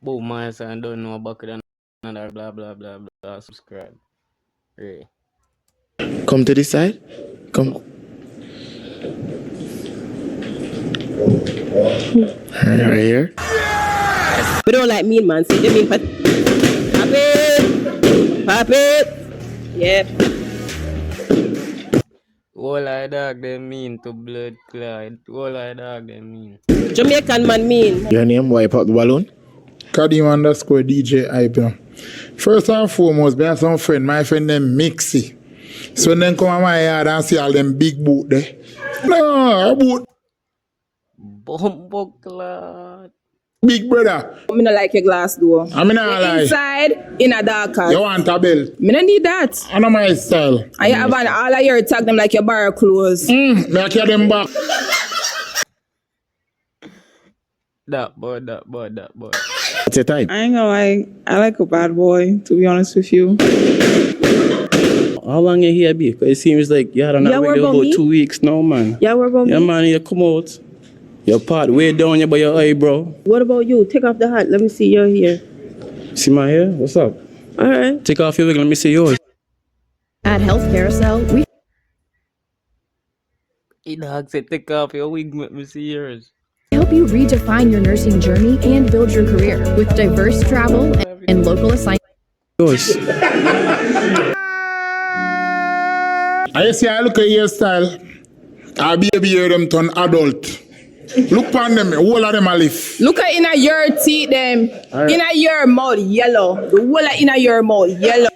Boom, my son don't know about it and another blah blah blah blah. Subscribe. Right. Come to this side. Come. Right here. We don't like mean man. See, they mean pop it. Pop it. Yep. All I dog they mean to blood clot. All I dog they mean. Jamaican man mean. Your name? Why pop the balloon? Kadim_DJ hype. First and foremost, I have some friend, my friend them Mixie. So when they come to my yard and see all them big boot there. No, a boot. Bumbo clot. Big brother. I don't like your glass door. I mean, I lie. Inside, in a dark house. You want a belt? I don't need that. I know my style. I have an all of your tag them like your bar clothes. Me carry them back. That boy. What's your type? I ain't gonna lie, I like a bad boy, to be honest with you. How long you here be? Because it seems like you had on that radio about 2 weeks now, man. Yeah, what about Yeah, me? man, you come out. Your part way down here by your eyebrow. What about you? Take off the hat. Let me see your hair. See my hair? What's up? All right. Take off your wig, let me see yours. At Health Carousel, we He dog said take off your wig, let me see yours. help you redefine your nursing journey and build your career with diverse travel and local assignments. Yours. I see I look at your style. I baby hear them turn adult. Look on them, all of them a lift. Look at inna your teeth them. Inna your mouth yellow. The whole of inna your mouth yellow.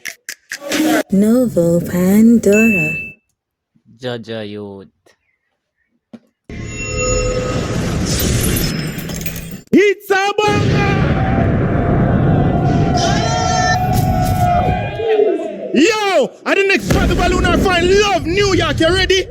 Novo Pandora. Jaja youth. It's a banger! Yo! I the next part of the balloon I find love New York. You ready?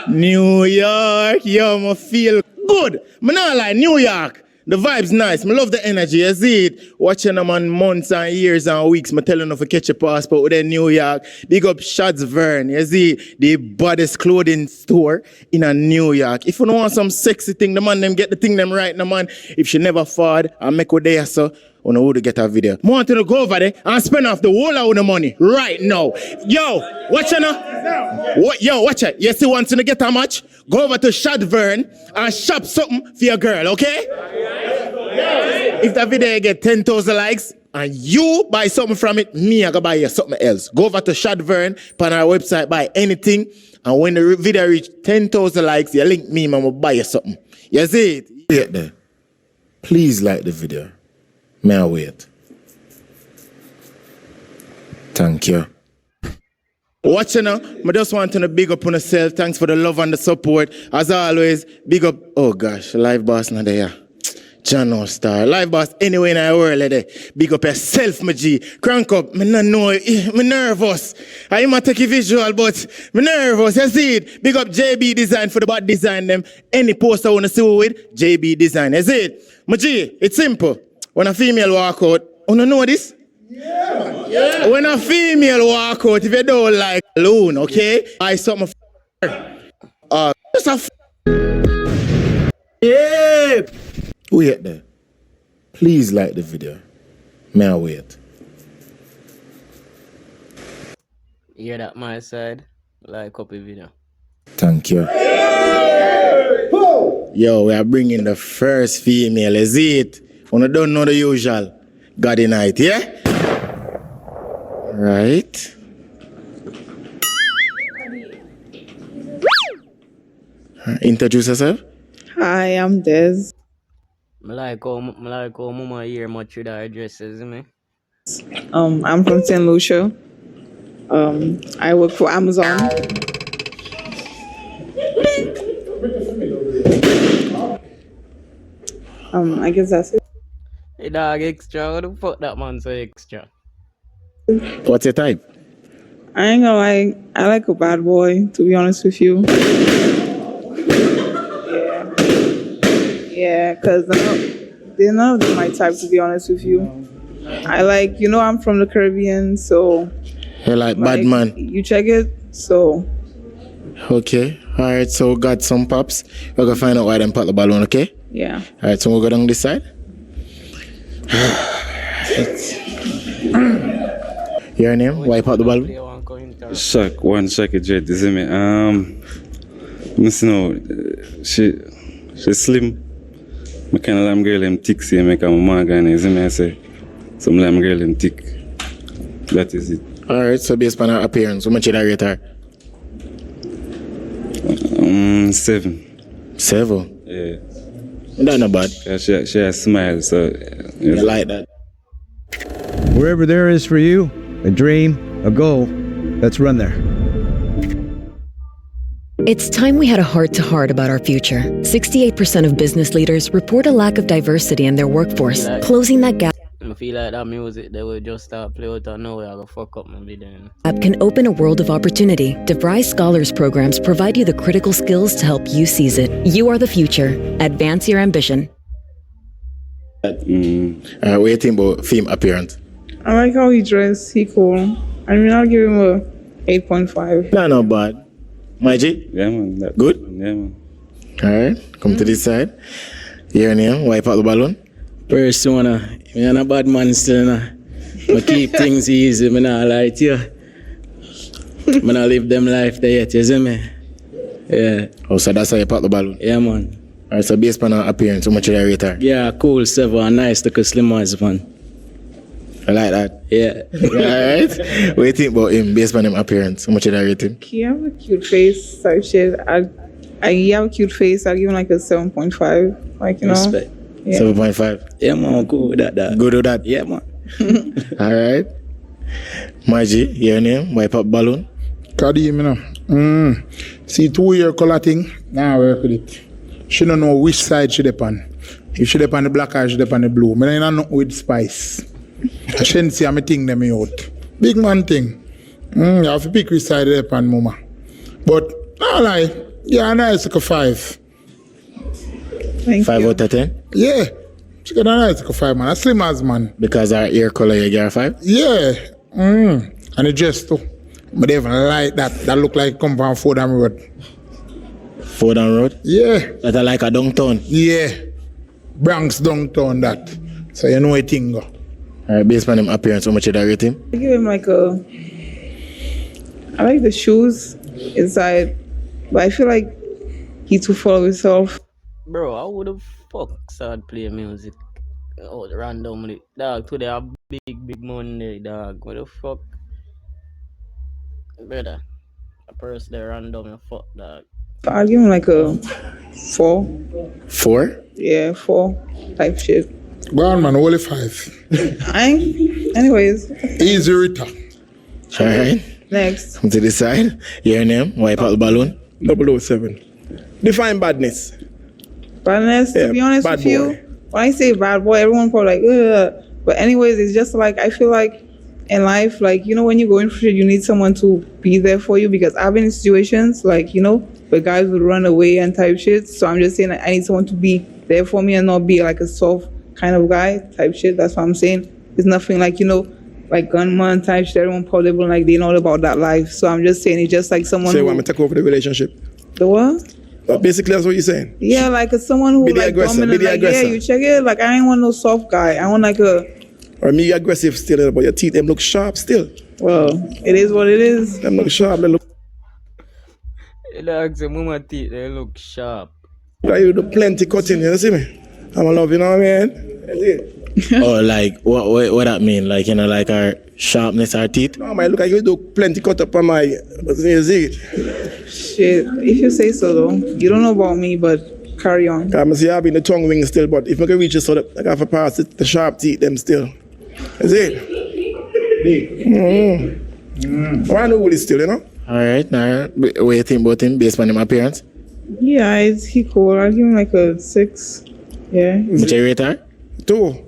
New York, yo, I feel good. I'm not like New York. The vibe's nice. I love the energy. You see it? Watching them on months and years and weeks. I'm telling them to catch a passport with New York. Big up Shots Vern. You see the baddest clothing store in a New York. If you don't want some sexy thing, the man them get the thing them right, the man. If she never forward and make her there, so on who to get a video. I want to go over there and spend off the whole of the money right now. Yo, watch it now. Yo, watch it. You see want to get how much? Go over to Shadvern and shop something for your girl, okay? If that video get 10,000 likes and you buy something from it, me I go buy you something else. Go over to Shadvern on our website, buy anything, and when the video reach 10,000 likes, you link me, man, will buy you something. You see it? Get there. Please like the video. May I wait? Thank you. Watching now, I just want to big up on yourself. Thanks for the love and the support. As always, big up. Oh gosh, live boss not there. John no star. Live boss anywhere in the world there. Big up yourself, my G. Crank up. Me not know. Me nervous. I might take a visual, but me nervous. You see it? Big up JB Design for the bad design them. Any poster I want to see with JB Design. You see it? My G, it's simple. When a female walk out, you know this? Yeah. When a female walk out, if you don't like alone, okay? I something for her. Just a Yeah. Wait there. Please like the video. May I wait? Hear that my side? Like up the video. Thank you. Yo, we are bringing the first female, is it? When I don't know the usual, God in night, yeah? Right. Introduce yourself. Hi, I'm Des. I like how mama hear much with her dresses, me. I'm from St. Lucia. I work for Amazon. I guess that's it. Hey dog, extra. What the fuck that man so extra? What's your type? I ain't gonna lie, I like a bad boy, to be honest with you. Yeah, because they're none of them my type, to be honest with you. I like, I'm from the Caribbean, so. You like bad man? You check it, so. Okay. Alright, so got some pops. We're gonna find out why them pop the balloon, okay? Yeah. Alright, so we'll go down this side. Your name? Wipe out the balloon. Shaq, one Shaq Jet, you see me? She slim. I kind of lamb girl them thick, see me come Morgan, you see me? I say, some lamb girl them thick. That is it. Alright, so based on her appearance, how much did I rate her? 7. 7? Yeah. That's not bad. She has smile, so you like that. Wherever there is for you, a dream, a goal, let's run there. It's time we had a heart-to-heart about our future. 68% of business leaders report a lack of diversity in their workforce. Closing that gap I feel like that music, they will just start play out of nowhere. I go fuck up my video. can open a world of opportunity. DeVry Scholars programs provide you the critical skills to help you seize it. You are the future. Advance your ambition. What do you think about film appearance? I like how he dressed. He cool. I mean, I'll give him a 8.5. Nah, not bad. My G? Yeah, man. Good? Yeah, man. Alright, come to this side. Your name, wipe out the balloon. Persona, I'm a bad man still, I keep things easy, I not lie to you. I not live them life there yet, you see me? Yeah. Oh, so that's how you pop the balloon? Yeah, man. Alright, so based on her appearance, how much did I rate her? Yeah, cool, 7, nice, look slim as man. I like that. Yeah. Alright. What do you think about him based on him appearance? How much did I rate him? He have a cute face, type shit. He have a cute face. I'll give him like a 7.5. Like, you know. Respect. Yeah. 7.5. Yeah, man, good with that. Good with that? Yeah, man. Alright. Marrz, your name, wipe up balloon. Kadim, you know. See, 2-year color thing, nah, work with it. She don't know which side she depend. If she depend the black or she depend the blue. I don't know with spice. I shouldn't see I'm thing them out. Big man thing. You have to pick which side they depend, mama. But, nah lie, yeah, nice like a 5. Thank 5 you. out of 10? Yeah. She got a nice like a 5, man. A slim as man. Because her ear color, you get a 5? Yeah. And the dress too. But they even like that. That look like come from Fordham Road. Fordham Road? Yeah. That I like a downtown? Yeah. Bronx downtown that. So you know a thing go. Alright, based on him appearance, how much did I rate him? I give him like a. I like the shoes inside, but I feel like he too full of himself. Bro, how would the fuck start play music? Oh, randomly. Dog, today a big money, dog. What the fuck? Brother, a person there random, fuck, dog. I'll give him like a 4. 4? Yeah, 4 type shit. Go on, man, only 5. Anyways. Easy return. Alright. Next. Come to this side. Your name, wipe out the balloon. 007. Define badness. Badness, to be honest with you, when I say bad boy, everyone probably like, ugh. But anyways, it's just like, I feel like in life, like, you know, when you're going through shit, you need someone to be there for you, because I've been in situations like, you know, where guys would run away and type shit. So I'm just saying that I need someone to be there for me and not be like a soft kind of guy type shit. That's what I'm saying. It's nothing like, you know, like gunman type shit. Everyone probably like they know about that life. So I'm just saying it's just like someone So you who, want me to take over the relationship? The what? Basically, that's what you're saying. Yeah, like it's someone who Be the like aggressor, dominant. be the Like, yeah, aggressor. you check it. Like I ain't want no soft guy. I want like a. Or me aggressive still, but your teeth them look sharp still. Well, it is what it is. Them look sharp. They look. The dog say, mama teeth, they look sharp. Like you do plenty cutting. You see me? I'm a love, you know what I mean? That's it. Oh, like, what that mean? Like, you know, like our sharpness, our teeth? No, I might look like you do plenty cut up on my. You see it? Shit, if you say so though. You don't know about me, but carry on. I'm see I've been the tongue ring still, but if I can reach it so that I got to pass it, the sharp teeth them still. That's it. I know what it's still, you know? Alright, now, what do you think about him based on his appearance? Yeah, he cool. I'll give him like a 6. Yeah. Which you rate her? 2.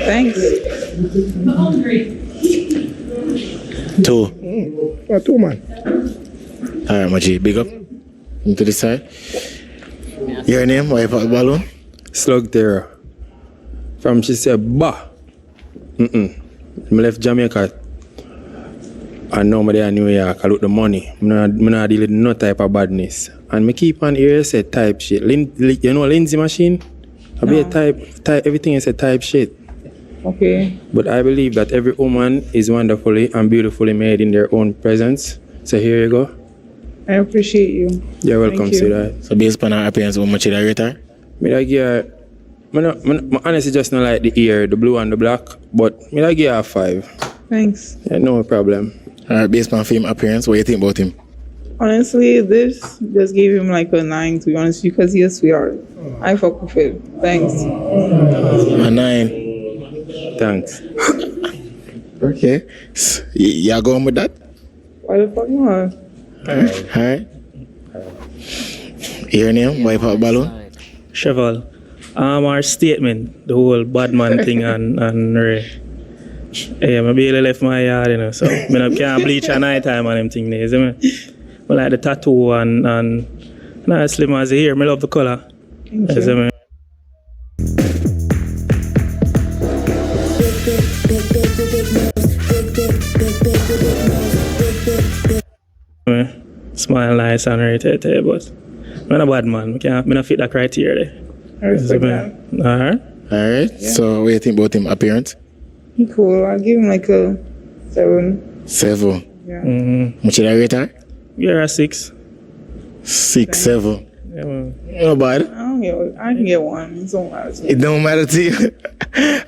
Thanks. 2. 2, man. Alright, Maji, big up. Into this side. Your name, wipe out the balloon. Slug Terror. From she said, bah. I left Jamaica And now I'm there in New York, I look the money. I'm not dealing with no type of badness. And I keep on here say type shit. You know Lindsay machine? I be a type, everything is a type shit. Okay. But I believe that every woman is wonderfully and beautifully made in their own presence. So here you go. I appreciate you. You're welcome, Thank you. sweetheart. So based on her appearance, how much did I rate her? I give her, I honestly just not like the ear, the blue and the black, but I give her a 5. Thanks. Yeah, no problem. Alright, based on film appearance, what do you think about him? Honestly, this just gave him like a 9, to be honest, because he's a sweetheart. I fuck with it. Thanks. A 9. Thanks. Okay. Y'all going with that? Why the fuck not? Alright. Your name? Wipe out balloon? Cheval. Our statement, the whole bad man thing and Ray. Hey, I barely left my yard, you know, so I can't bleach at night time and them thing there, see me? I like the tattoo and not slim as the hair, I love the color. Thank you. See me? Smile nice and right there, but I'm not a bad man. I don't fit that criteria there. I respect that. Alright. Yeah. So what do you think about him appearance? He cool. I'll give him like a 7. 7. Yeah. Much did I rate her? You're a 6. 6, 7. Yeah, man. Not bad. I can get 1. It don't matter to me. It don't matter to you.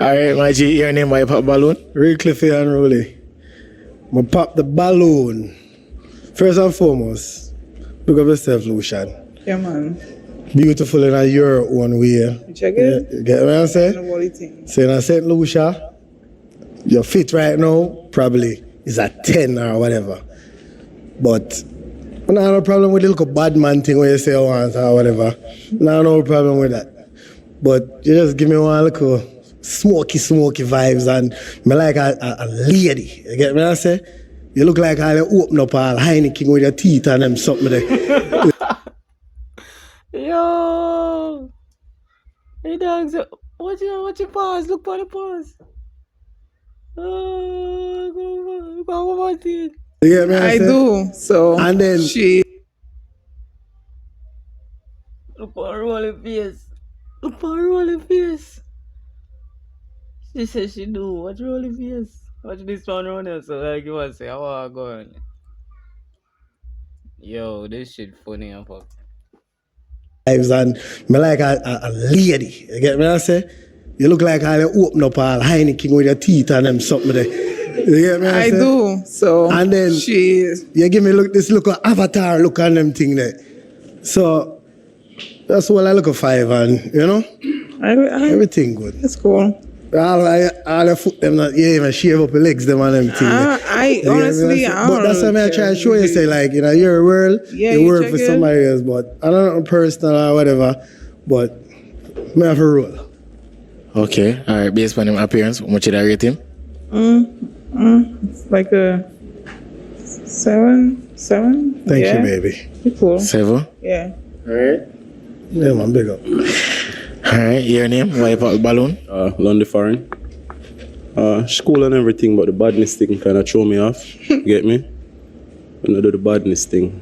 Alright, my G, your name, wipe out balloon? Real Cliffy and Rolly. I pop the balloon. First and foremost, look up yourself, Lucian. Yeah, man. Beautiful in your own way. You check it? You get what I'm saying? Nobody think. So in St. Lucia, your fit right now probably is a 10 or whatever. But I don't have no problem with the little bad man thing where you say I want or whatever. I don't have no problem with that. But you just give me one little smoky vibes and me like a lady. You get what I'm saying? You look like how you open up all Heineken with your teeth and them something there. Yo! Hey, dogs, watch your paws. Look for the paws. Oh, go one thing. You get me? I do. So, and then she. Look for her rolling face. Look for her rolling face. She says she do. Watch rolling face. Watch this one around here. So, like, you want to say, how are you going? Yo, this shit funny and fuck. And me like a lady. You get me? I say? You look like how you open up all Heineken with your teeth and them something there. You get me? I do. So and then you give me this look of avatar look on them thing there. So that's what I look at 5 and you know? Everything good. That's cool. All the foot them not even shave up the legs them and them thing. I honestly I but don't that's really what I try to show you, say like, you know, you're a world, you work for somebody else, but I don't know personal or whatever, but me have a role. Okay, alright, based on him appearance, how much did I rate him? It's like a 7. Thank you, baby. You're cool. 7? Yeah. Alright. Yeah, man, big up. Alright, your name, wipe out balloon? London Foreign. School and everything, but the badness thing kind of throw me off. You get me? When I do the badness thing.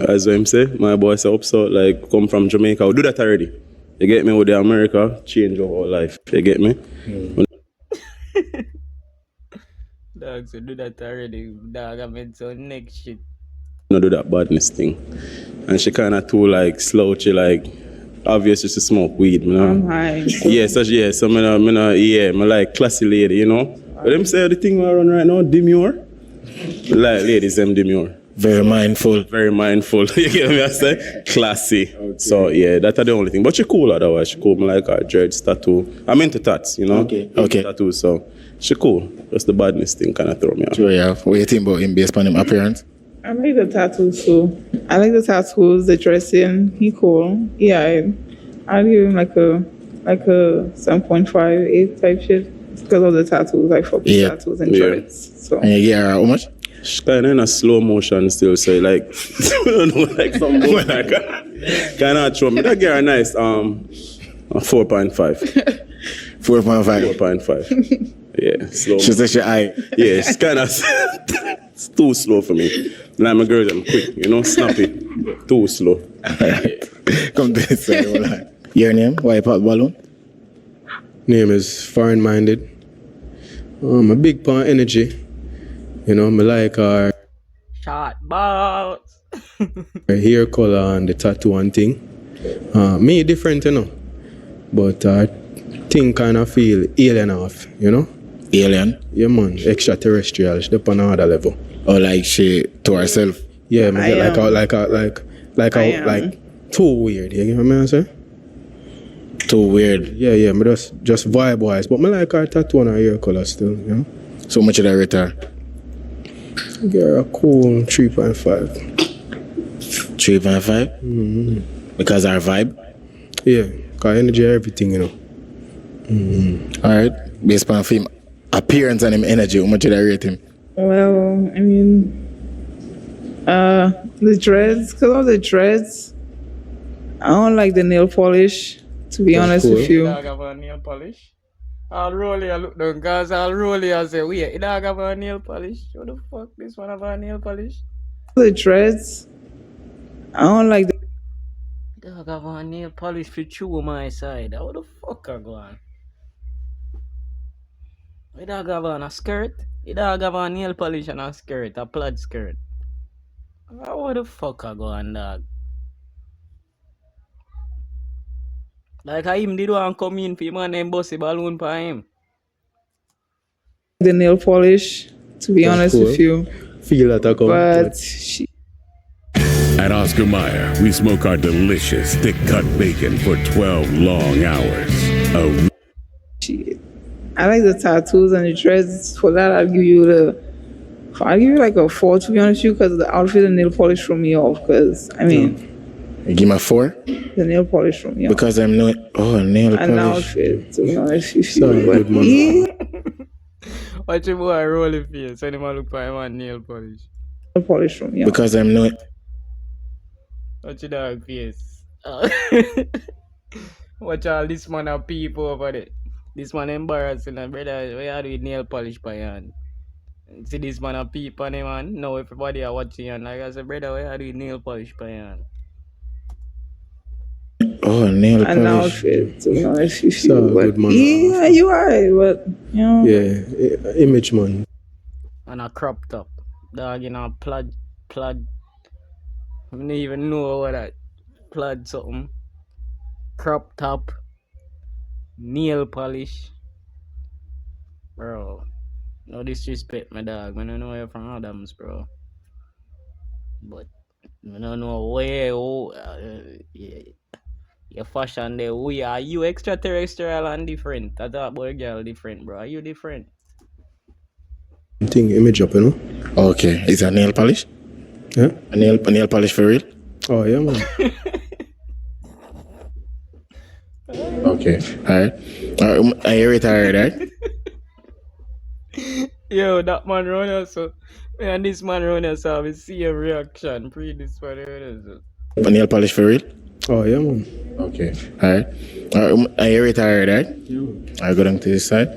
As I'm say, my boy say up so like come from Jamaica, I do that already. You get me? With the America, change your whole life. You get me? Dog, so do that already. Dog, I made some next shit. I do that badness thing. And she kind of too like slouchy, like obviously she smoke weed, you know? I'm high. So I like classy lady, you know? But them say the thing we run right now, demure. Like ladies, them demure. Very mindful. Very mindful. You get me? I say classy. Okay. So yeah, that's the only thing. But she cool otherwise. She cool. I like her dreads, tattoo. I'm into tats, you know? Okay. Tattoo, so she cool. Just the badness thing kind of throw me off. Sure, yeah. What do you think about him based on him appearance? I like the tattoos too. I like the tattoos, the dressing. He cool. Yeah, I'll give him like a 7.5, 8 type shit because of the tattoos. I fuck with tattoos and dreads. So. And you get her how much? She's kind of in a slow motion still, so like, I don't know, like some boy like kind of throw me. That girl nice. 4.5. 4.5. Yeah, slow. She said she eye. Yeah, she's kind of. It's too slow for me. Like my girls, I'm quick, you know, snappy. Too slow. Come to this side, hold on. Your name? Why you pop balloon? Name is Foreign Minded. I'm a big pan energy. You know, I like our Shot balls. hair color and the tattoo and thing. Me different, you know. But thing kind of feel alien off, you know? Alien? Yeah, man. Extraterrestrial. She up on another level. Or like she to herself? Yeah, man. Like too weird. You get what I'm saying? Too weird? Yeah. But just vibe wise. But I like her tattoo and her hair color still, you know? So much of that rate her? Give her a cool 3.5. 3.5? Mm-hmm. Because our vibe? Yeah, because energy everything, you know. Mm-hmm. Alright. Based on film appearance and him energy, how much did I rate him? Well, I mean, the dreads, because of the dreads, I don't like the nail polish, to be honest with you. Dog have a nail polish. I'll roll you, look down, guys. I'll roll you and say, wait, you dog have a nail polish? What the fuck? This one have a nail polish? The dreads, I don't like the Dog have a nail polish for chew my side. How the fuck I go on? You dog have on a skirt? You dog have a nail polish and a skirt, a plaid skirt. How the fuck I go on, dog? Like I him did one come in for him and then bust a balloon for him. the nail polish, to be honest with you. Feel that I come. But she, At Oscar Mayer, we smoke our delicious thick-cut bacon for 12 long hours. I like the tattoos and the dreads. For that, I'll give you like a 4, to be honest with you, because the outfit and nail polish threw me off. Because, I mean, You give me a 4? the nail polish threw me off. Because I'm no. Oh, nail And the polish. outfit, to be honest with Sorry, you. good But man. yeah, Watch your boy roll his face when him a look for him and nail polish. nail polish threw me off. Because I'm no. Watch your dog face. Watch all this man a people over there. This man embarrassing and brother, why you do with nail polish by hand? See this man a peep on him and now everybody are watching and like I said, brother, why you do with nail polish by hand? Oh, nail And the polish. outfit, to be honest with So you. But good man. yeah, you are, but, you know. Yeah, image man. And a crop top. Dog in a plaid. I don't even know what that plaid something. Crop top. Nail polish. Bro. No disrespect, my dog. I don't know you're from Adams, bro. But I don't know where your fashion there. Are you extraterrestrial and different? I thought boy girl different, bro. Are you different? Thing image up, you know. Okay, is that nail polish? Yeah. A nail polish for real? Oh yeah, man. Okay, alright. I hear it alright, right? Yo, that man run us so. And this man run us so we see a reaction. Pre this one run us so. A nail polish for real? Oh yeah, man. Okay, alright. I hear it alright, right? I go down to this side.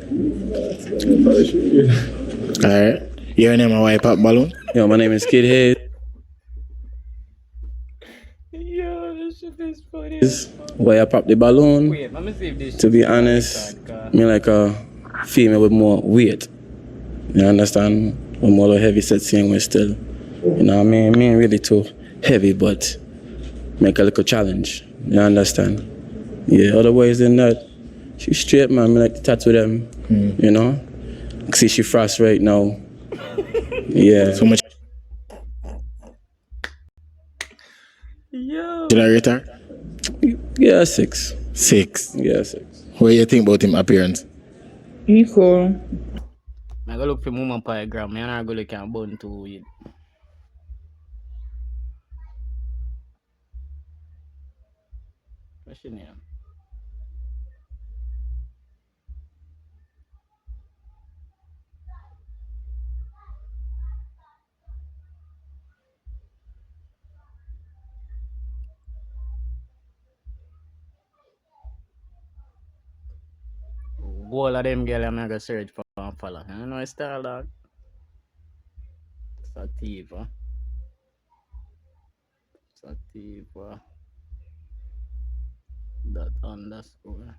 Alright. Your name a white pop balloon? Yo, my name is Kid Hayes. Yo, this shit is funny. Why I pop the balloon? Wait, let me see if this To be honest, me like a female with more weight. You understand? With more heavy set seeing we still. You know what I mean? Me ain't really too heavy, but make a little challenge. You understand? Yeah, otherwise than that, she straight man, me like to tattoo them. You know? See she frost right now. Yeah. So much. Yo. Did I rate her? Yeah, 6. 6? Yeah, 6. What do you think about him appearance? Equal. I go look for mama pie gram. Me and I go look at bun too weed. What's your name? All of them girls I'm gonna search for and follow. I don't know his style, dog. Sativa. Sativa. That underscore.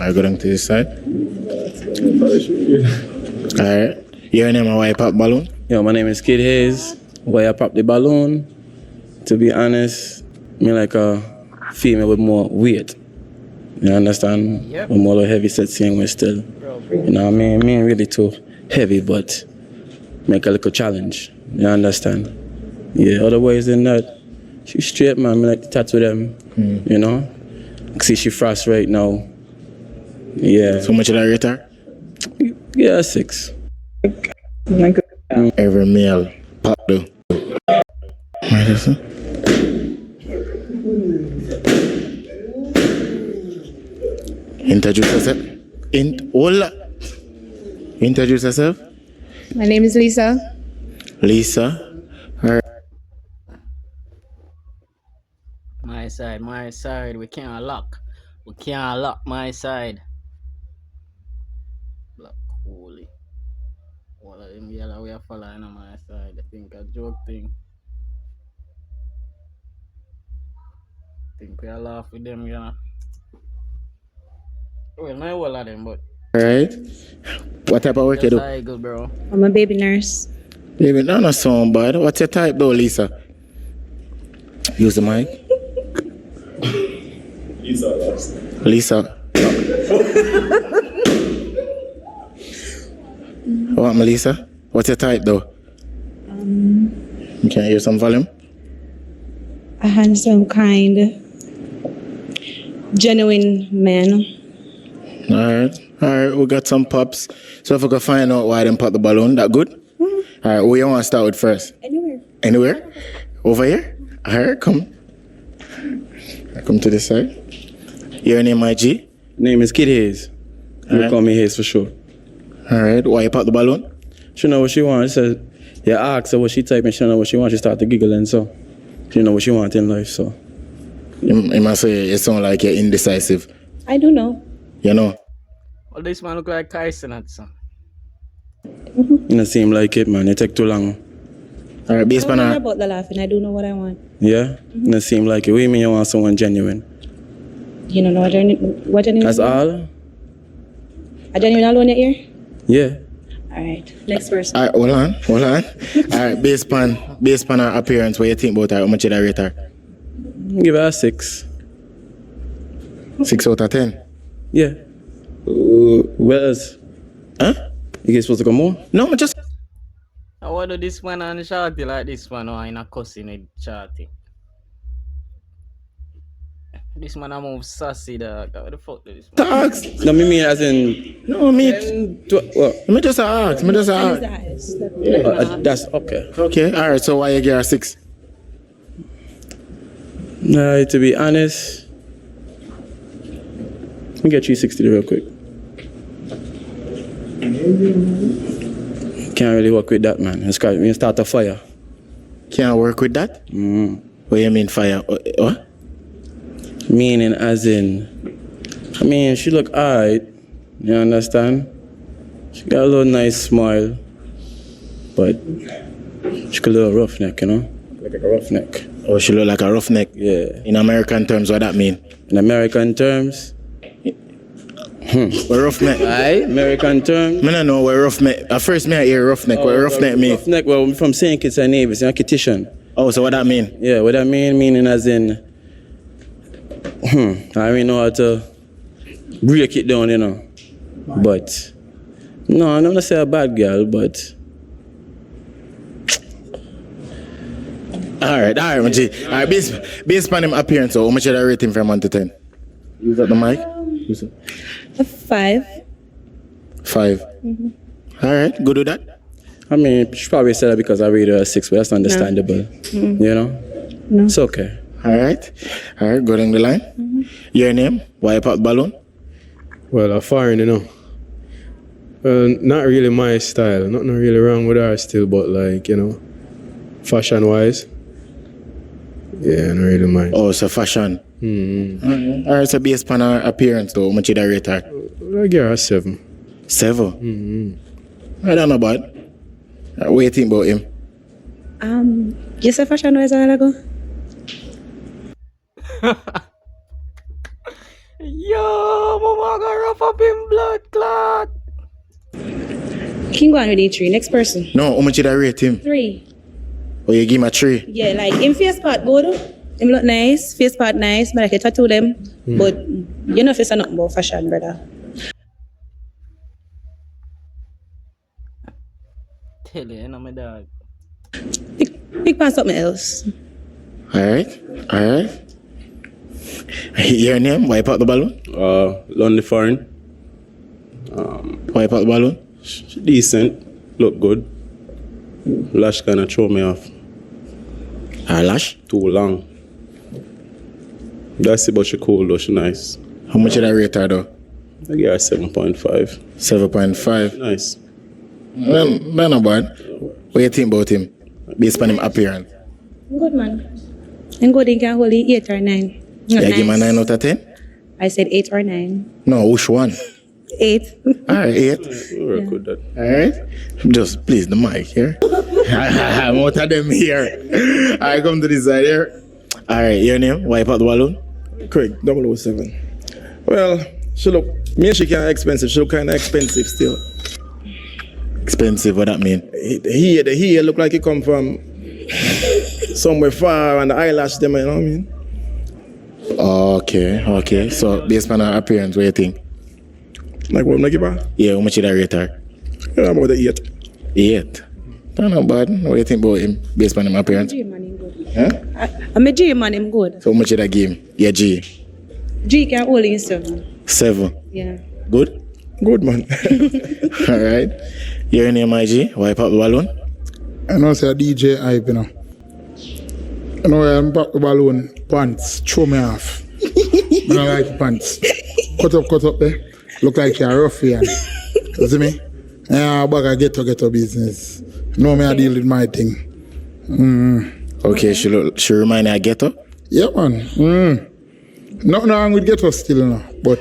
I go down to this side. Alright. Your name and why you pop balloon? Yo, my name is Kid Hayes. Why I pop the balloon? To be honest, me like a female with more weight. You understand? Yep. I'm more heavy set seeing we still. You know, me ain't really too heavy, but make a little challenge. You understand? Yeah, otherwise than that, she straight, man. Me like to tattoo them. You know? See, she frost right now. Yeah. So much did I rate her? Yeah, 6. Every male pop do. What is it? Introduce yourself. Hola. Introduce yourself. My name is Lisa. Lisa. Alright. My side. We can't lock my side. Black holy. All of them yellow we are following on my side. I think a joke thing. Think we are laugh with them, you know. Well, not all of them, but. Alright. What type of work you do? Just good, bro. I'm a baby nurse. Baby, no, not so bad. What's your type though, Lisa? Use the mic. Lisa. What, Melissa? What's your type though? You can hear some volume? A handsome, kind, genuine man. Alright, we got some pops. So if we can find out why them pop the balloon, that good? Alright, who you want to start with first? Anywhere? Over here? Alright, come. Come to this side. Your name, my G? Name is Kid Hayes. You call me Hayes for sure. Alright, why you pop the balloon? She know what she wants. She said, you ask her what she type and she know what she wants. She start to giggling, so she know what she wants in life, so. You must say you sound like you're indecisive. I do know. You know? Well, this man look like Tyson at son. You don't seem like it, man. It take too long. Alright, I don't know about the laughing. I do know what I want. Yeah? You don't seem like it. What do you mean you want someone genuine? You don't know what genuine That's is? all? A genuine alone in your ear? Yeah. Alright, next person. Alright, hold on. Alright, based on her appearance, what you think about her? How much did I rate her? Give her a 6. 6 out of 10? Yeah. What else? Huh? You guys supposed to come more? No, just... I want to do this one and shorty like this one or in a cussing with shorty. This man I move sassy dog. What the fuck do this man? Ask. No, me mean as in... No, me... What? Me just ask. That's okay. Okay, alright, so why you give her 6? No, to be honest... Let me get 360 real quick. Can't really work with that, man. It's got me start a fire. Can't work with that? What do you mean fire? What? Meaning as in, I mean, she look alright. You understand? She got a little nice smile, but she got a little roughneck, you know? Like a roughneck. Oh, she look like a roughneck? Yeah. In American terms, what that mean? In American terms? What roughneck? Aye, American terms. I don't know what roughneck. At first, I hear roughneck. What roughneck mean? Roughneck, well, I'm from St. Kitts and Nevis, I'm a Kittitian. Oh, so what that mean? Yeah, what that meaning as in, I don't know how to break it down, you know. But, no, I'm not gonna say a bad girl, but. Alright, my G. Alright, based on him appearance, so how much should I rate him from 1 to 10? Use up the mic. Use it. A 5. 5. Alright, good with that. I mean, she probably said that because I rated her a 6, but that's understandable. You know? No. It's okay. Alright, go down the line. Your name? Why you pop balloon? Well, a foreign, you know. Well, not really my style. Nothing really wrong with her still, but like, you know, fashion-wise, yeah, not really mine. Oh, so fashion. Alright, so based on her appearance though, how much did I rate her? I give her a 7. 7? I don't know bad. What do you think about him? You said fashion noise a while ago? Yo, mama got rough up in blood clot. King go on with E3. Next person. No, how much did I rate him? 3. Oh, you give him a 3? Yeah, like him face part good. Him look nice. Face part nice. But like I tattoo them. But you know if it's nothing about fashion, brother. Tell you, my dog. Pick on something else. Alright. Your name? Wipe out the balloon? Lonely Foreign. Wipe out the balloon? Decent. Look good. Lash kind of throw me off. Lash? Too long. That's it, but she cool though, she nice. How much did I rate her though? I give her 7.5. 7.5? Nice. Well, not bad. What do you think about him? Based on him appearance? Good man. I'm good. You can hold it 8 or 9. Yeah, give him a 9 out of 10? I said 8 or 9. No, which one? 8. Alright, 8. We're good that. Alright? Just please the mic here. I'm out of them here. I come to this side here. Alright, your name? Wipe out the balloon? Craig, 007. Well, she look, me and she kind of expensive. She look kind of expensive still. Expensive, what that mean? The hair look like it come from somewhere far, and the eyelash them, you know what I mean? Okay. So, based on her appearance, what do you think? Like what I give her? Yeah, how much did I rate her? Yeah, about the 8. 8? That's not bad. What do you think about him, based on him appearance? Huh? I'm a G man, him good. So, how much did I give him? Yeah, G. G can hold in 7. 7? Yeah. Good? Good, man. Alright. Your name, IG? Wipe out the balloon? I know say a DJ hype, you know. I know I'm pop the balloon, pants, throw me off. I don't like pants. Cut up there. Look like you're a ruffian. You see me? Yeah, bag a ghetto business. No, me I deal with my thing. Okay, she remind you of ghetto? Yeah, man. Nothing wrong with ghetto still, no. But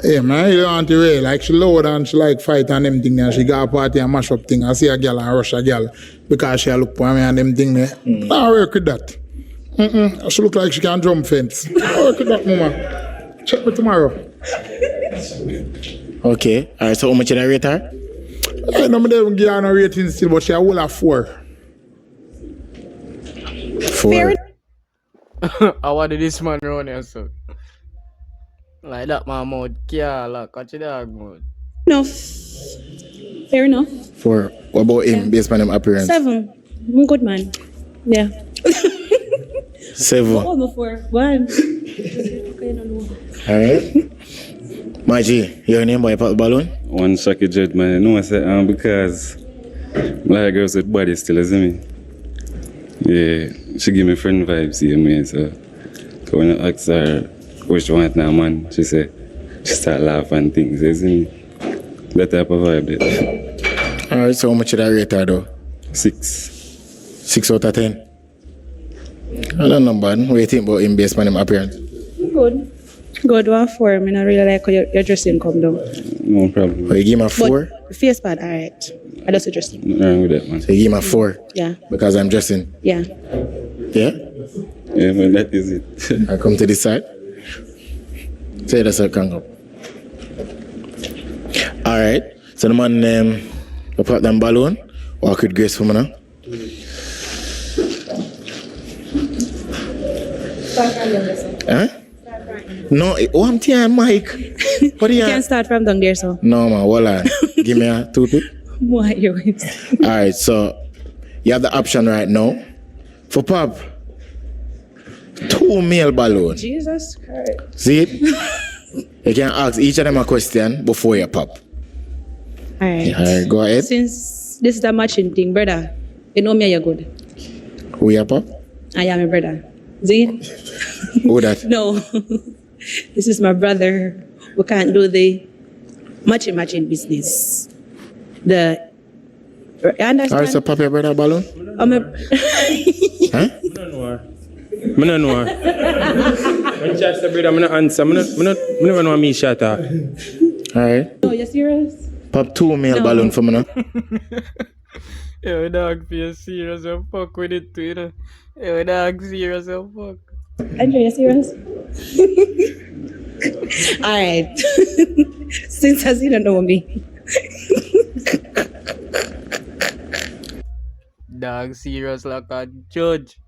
hey, man, I don't want to wear. Like, she loud and she like fight and them thing there. She got a party and mash up thing. I see a girl and rush a girl because she look for me and them thing there. I work with that. She look like she can jump fence. I work with that, mama. Check me tomorrow. Okay. Alright, so how much did I rate her? I know me don't give her no rating still, but she a whole of 4. 4? I wanted this man run here, so. Like that, my mouth. Yeah, like, catch your dog mode. Enough. Fair enough. 4. What about him, based on him appearance? 7. I'm good man. Yeah. 7. Oh, no 4. 1. Alright. My G, your name, wipe out the balloon? One shocky jet, man. You know I say, because like girls with body still, isn't me? Yeah, she give me friend vibes here, man. So when I ask her what she want now, man, she say, she start laughing and things, isn't me? That type of vibe there. Alright, so how much did I rate her though? 6. 6 out of 10? I don't know, bad. What do you think about him based on him appearance? Good. Good, 1 4. I mean, I really like how your dressing come down. No problem. So you give him a 4? But face part, alright. I just dressing. Nothing wrong with that, man. So you give him a 4? Yeah. Because I'm dressing? Yeah. Yeah? Yeah, man, that is it. I come to this side. Say that's a kango. Alright. So the man put them balloon. Walk with grace for me now. Huh? No, I'm telling Mike. What do you can't start from down there, so. No, man, hold on. Give me a toothpick. What you Alright, so you have the option right now. For pop, 2 male balloons. Jesus Christ. See it? You can ask each of them a question before you pop. Alright. Alright, go ahead. Since this is a matching thing, brother, you know me, you're good. Who you pop? I am a brother. See? Who that? No. This is my brother. We can't do the matching business. You understand? Alright, so pop your brother balloon? I'm a... Huh? I don't know. When just a brother, I'm not answer. I'm never know me shut up. Alright. No, you serious? Pop 2 male balloon for me now. Yo, dog, feel serious and fuck with it too, you know. Yo, dog, serious and fuck. Andrew, you serious? Alright. Since as you don't know me. Dog, serious like a judge.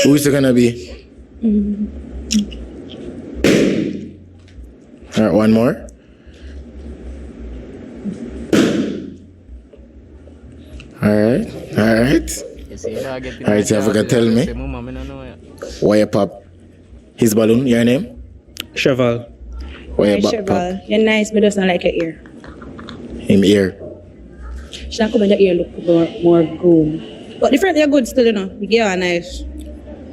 Who's it gonna be? Alright, one more. Alright. You see, dog, get Alright, so you can tell me why you pop his balloon, your name? Cheval. Why you pop? Cheval, you're nice, but doesn't like your ear. Him ear. She not come in your ear look more good. But the front you're good still, you know. The girl are nice.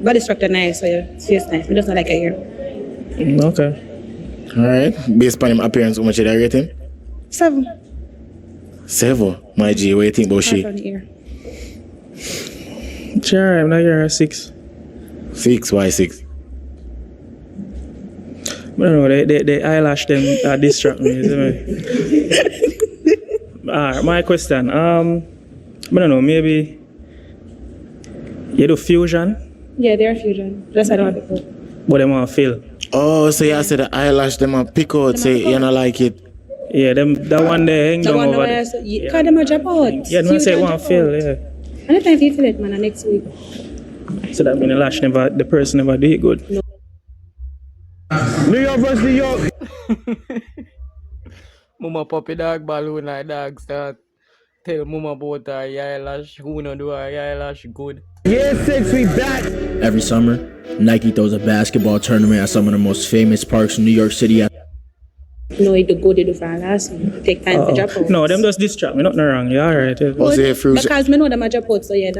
Body structure nice, so your face nice, but doesn't like your ear. Okay. Alright. Based on him appearance, how much did I rate him? 7. 7. My G, what do you think about she? From the ear. Sure, I'm not here 6. 6, why 6? I don't know, they eyelash them distract me, isn't it? My question, I don't know, maybe you do fusion? Yeah, they're fusion. Just I don't want to go. But they want to fill. Oh, so you said the eyelash them a pick out, say you don't like it. Yeah, that one they hang The down one over where you can't them a drop out. Yeah, no say it want to fill, yeah. Anytime you feel it, man, next week. So that means the person never do it good. No. New York versus New York. Mama puppy dog balloon like dog start. Tell mama about her eyelash. Who no do her eyelash good? Yeah, 6, we back. Every summer, Nike throws a basketball tournament at some of the most famous parks in New York City. No, it do good, they do for last. Take time for drop out. No, them just distract me, nothing wrong. Yeah, alright. Yeah. Because me know them a drop out, so yeah.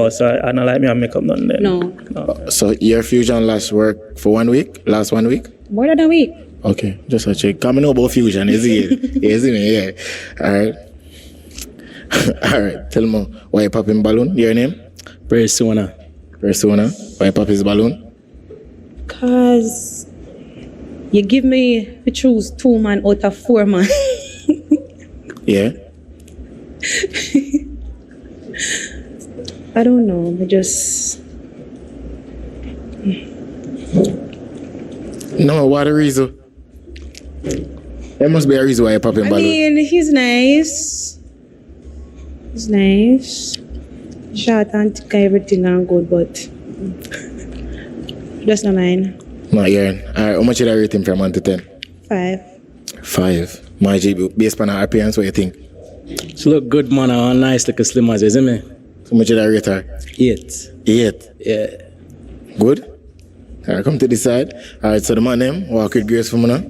So I don't like me and make up nothing then. No. So your fusion last work for 1 week? Last 1 week? More than a week. Okay, just a check. Come know about fusion, is it? Isn't it? Yeah. Alright. Alright, tell me why you popping balloon? Your name? Persona. Why you pop his balloon? Cause you give me to choose 2 man out of 4 man. Yeah. I don't know. I just. No, what the reason? There must be a reason why you popping balloon. I mean, he's nice. He's nice. Short and thick, everything and good, but just not mine. Not hearing. Alright, how much did I rate him from 1 to 10? 5. 5. My G, based on her appearance, what you think? She look good, man. And nice, like a slim as, isn't it? How much did I rate her? 8. 8? Yeah. Good? Alright, come to this side. Alright, so the man name, walk with grace for me now.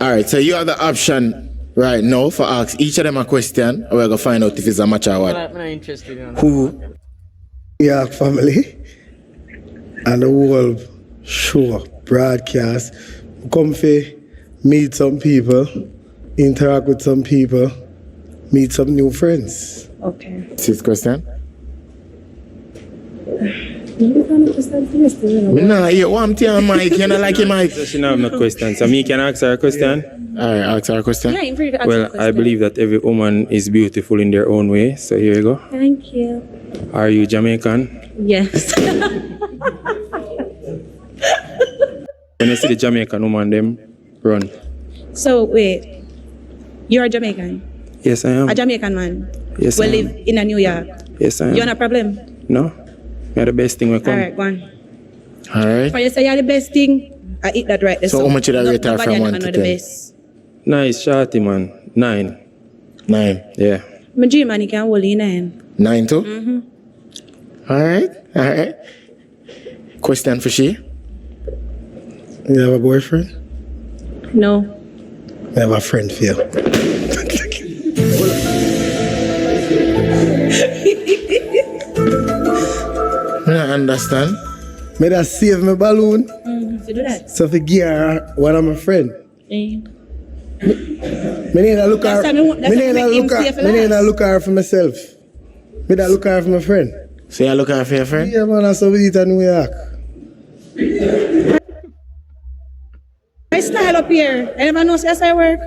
Alright, so you have the option right now for ask each of them a question, and we're going to find out if it's a match or what. I'm not interested in Who? York family and the whole show, broadcast, come for meet some people, interact with some people, meet some new friends. Okay. Sixth question? Nah, you want to Mike, you don't like your Mike. So she don't have no questions. So me can ask her a question? Alright, ask her a question. Yeah, you ask Well, I believe that every woman is beautiful in their own way. So here you go. Thank you. Are you Jamaican? Yes. When you see the Jamaican woman, them run. So, wait. You're a Jamaican? Yes, I am. A Jamaican man? Yes, we I am. live in New York? Yes, I am. You have a problem? No. You're the best thing we come. Alright, go on. Alright. For you say you're the best thing, I eat that right. So how much did I rate her from 1 to 10? The best. Nice, shorty, man. 9. 9? Yeah. My dream man, he can hold in 9. 9 too? Mm-hmm. Alright. Question for she? You have a boyfriend? No. I have a friend for you. I understand. Me that save my balloon. So do that. So for gear, one of my friend. Yeah. Me need to look her. Me need to look her for myself. Me that look out for my friend. So you look out for your friend? Yeah, man, I saw we eat in New York. My style up here. I never know since I work.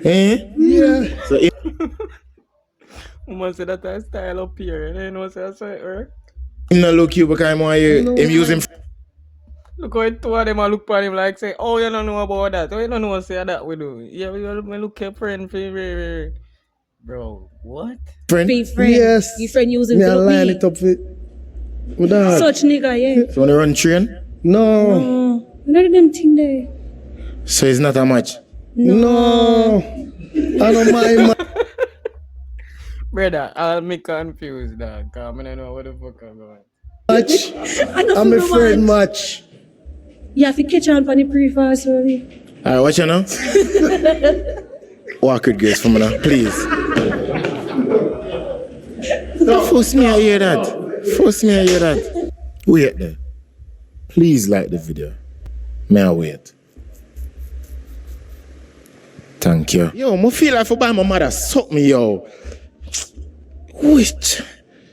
Eh? Yeah. So if Woman say that I style up here, and I know say that's how it work. him not look you because him using. Look how two of them a look at him like say, oh, you don't know about that. Oh, you don't know say that we do. Yeah, we look at friend for bro, what? Friend? Yes. Your friend using me to look line me. it up with that. Such nigga, yeah. So wanna run train? No. No. None of them thing there. So it's not a match? No. I don't mind, man. Brother, I'll me confused, dog. Cause I don't know what the fuck I'm going. Match. I'm a friend match. You have to catch on for the pre-fast, sorry. Alright, watch you now. Walk with grace for me now, please. Force me to hear that. Force me to hear that. Wait there. Please like the video. May I wait? Thank you. Yo, I feel like for buy my mother suck me, yo. Which?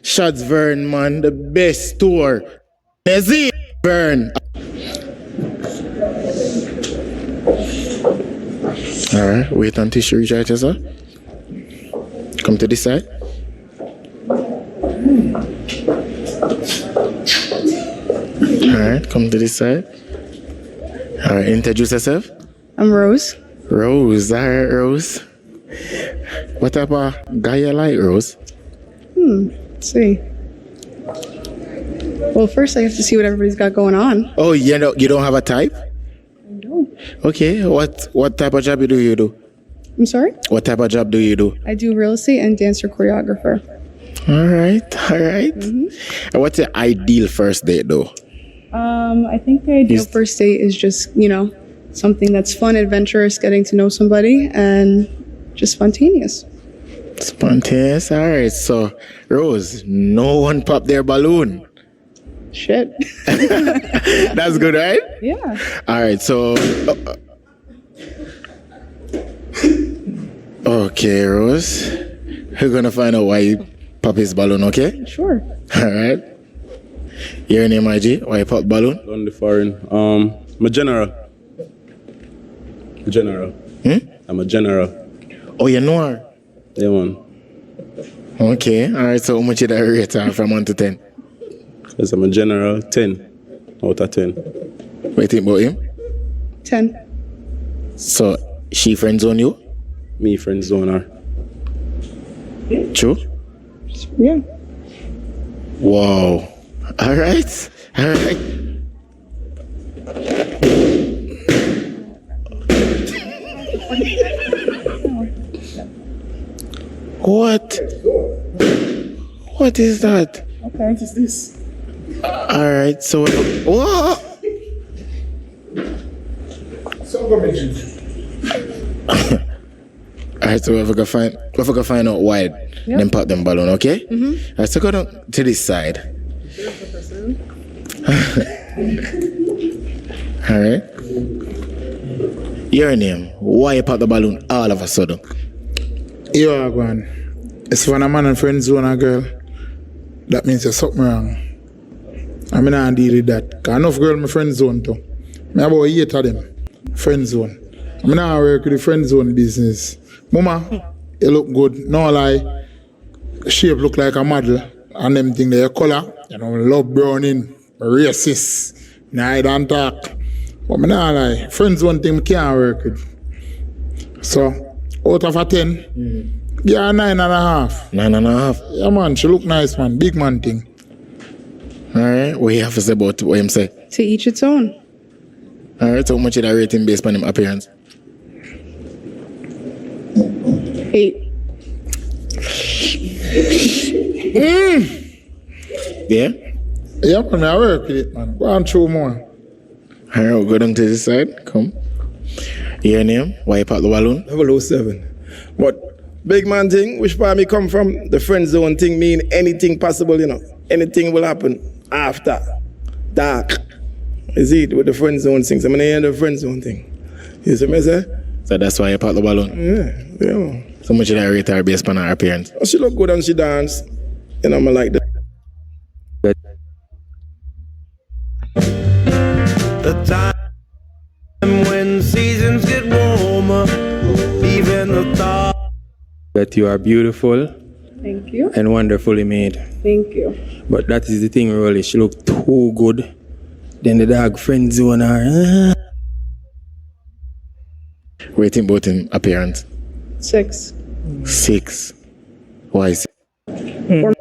Shots Vern, man, the best store. Is it Vern? Alright, wait until she reach out, sir. Come to this side. Alright, come to this side. Alright, introduce yourself. I'm Rose. Rose, alright, Rose. What type of guy you like, Rose? Let's see. Well, first I have to see what everybody's got going on. Oh, you don't have a type? I don't. Okay, what type of job do you do? I'm sorry? What type of job do you do? I do real estate and dancer choreographer. Alright. And what's your ideal first date though? I think the ideal first date is just, something that's fun, adventurous, getting to know somebody, and just spontaneous. Spontaneous, alright. So, Rose, no one popped their balloon. Shit. That's good, right? Yeah. Alright, so. Okay, Rose. We're gonna find out why you pop his balloon, okay? Sure. Alright. Your name, IG? Why you pop balloon? On the foreign. I'm a general. I'm a general. Oh, you know her? Yeah, man. Okay, alright, so how much did I rate her from 1 to 10? Yes, I'm a general, 10 out of 10. What do you think about him? 10. So, she friend zone you? Me friend zone her. True? Yeah. Wow. Alright. What? What is that? Okay. What is this? Alright, so what? Alright, so if we can find out why them pop them balloon, okay? Alright, so go down to this side. Alright. Your name. Why you pop the balloon all of a sudden? Yo, man. It's when a man and friend zone a girl. That means there's something wrong. I mean, I deal with that. Cause enough girl my friend zone too. Me about 8 of them. Friend zone. I mean, I work with the friend zone business. Mama, you look good. No lie. Shape look like a model. And them thing there, color. Love browning. Racist. Nah, I don't talk. But me nah lie. Friend zone thing me can't work with. So, out of a 10, yeah, 9.5. 9.5? Yeah, man. She look nice, man. Big man thing. Alright, what you have to say about what him say? To each its own. Alright, so how much did I rate him based on him appearance? 8. Yeah? Yeah, man, I work with it, man. Go on through more. Alright, we'll go down to this side. Come. Your name? Why you pop the balloon? 007. But big man thing, which part me come from, the friend zone thing mean anything possible, Anything will happen after dark. Is it with the friend zone things? I'm gonna hear the friend zone thing. You see me say? So that's why you pop the balloon? Yeah. So much did I rate her based on her appearance? She look good and she dance. You know, I like that. The time when seasons get warmer, even the thought that you are beautiful Thank you. and wonderfully made. Thank you. But that is the thing, really. She look too good. Then the dog friend zone her. Waiting about him appearance. 6. 6. Why is it?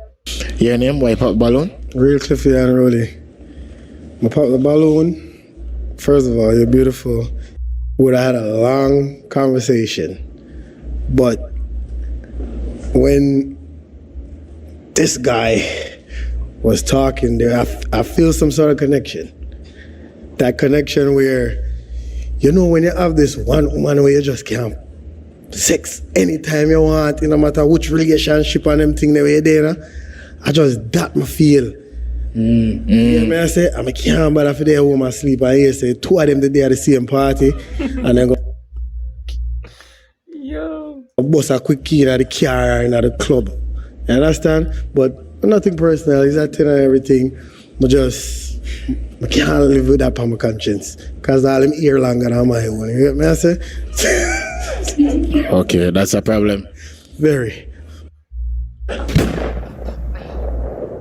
Your name? Why pop balloon? Real Cliffy and Rolly. I pop the balloon. First of all, you're beautiful. Would have had a long conversation. But when this guy was talking there, I feel some sort of connection. That connection where, you know, when you have this one woman where you just can't sex anytime you want, no matter which relationship and them thing that you're there, I just that me feel. Yeah, me I say, I can't bother for their woman sleep. And you say, 2 of them they at the same party, and then go bust a quick key in the car or in the club. You understand? But nothing personal, it's a 10 and everything. But just, I can't live with that on my conscience. Because all them ear longer than my own. You get me I say? Okay, that's a problem. Very.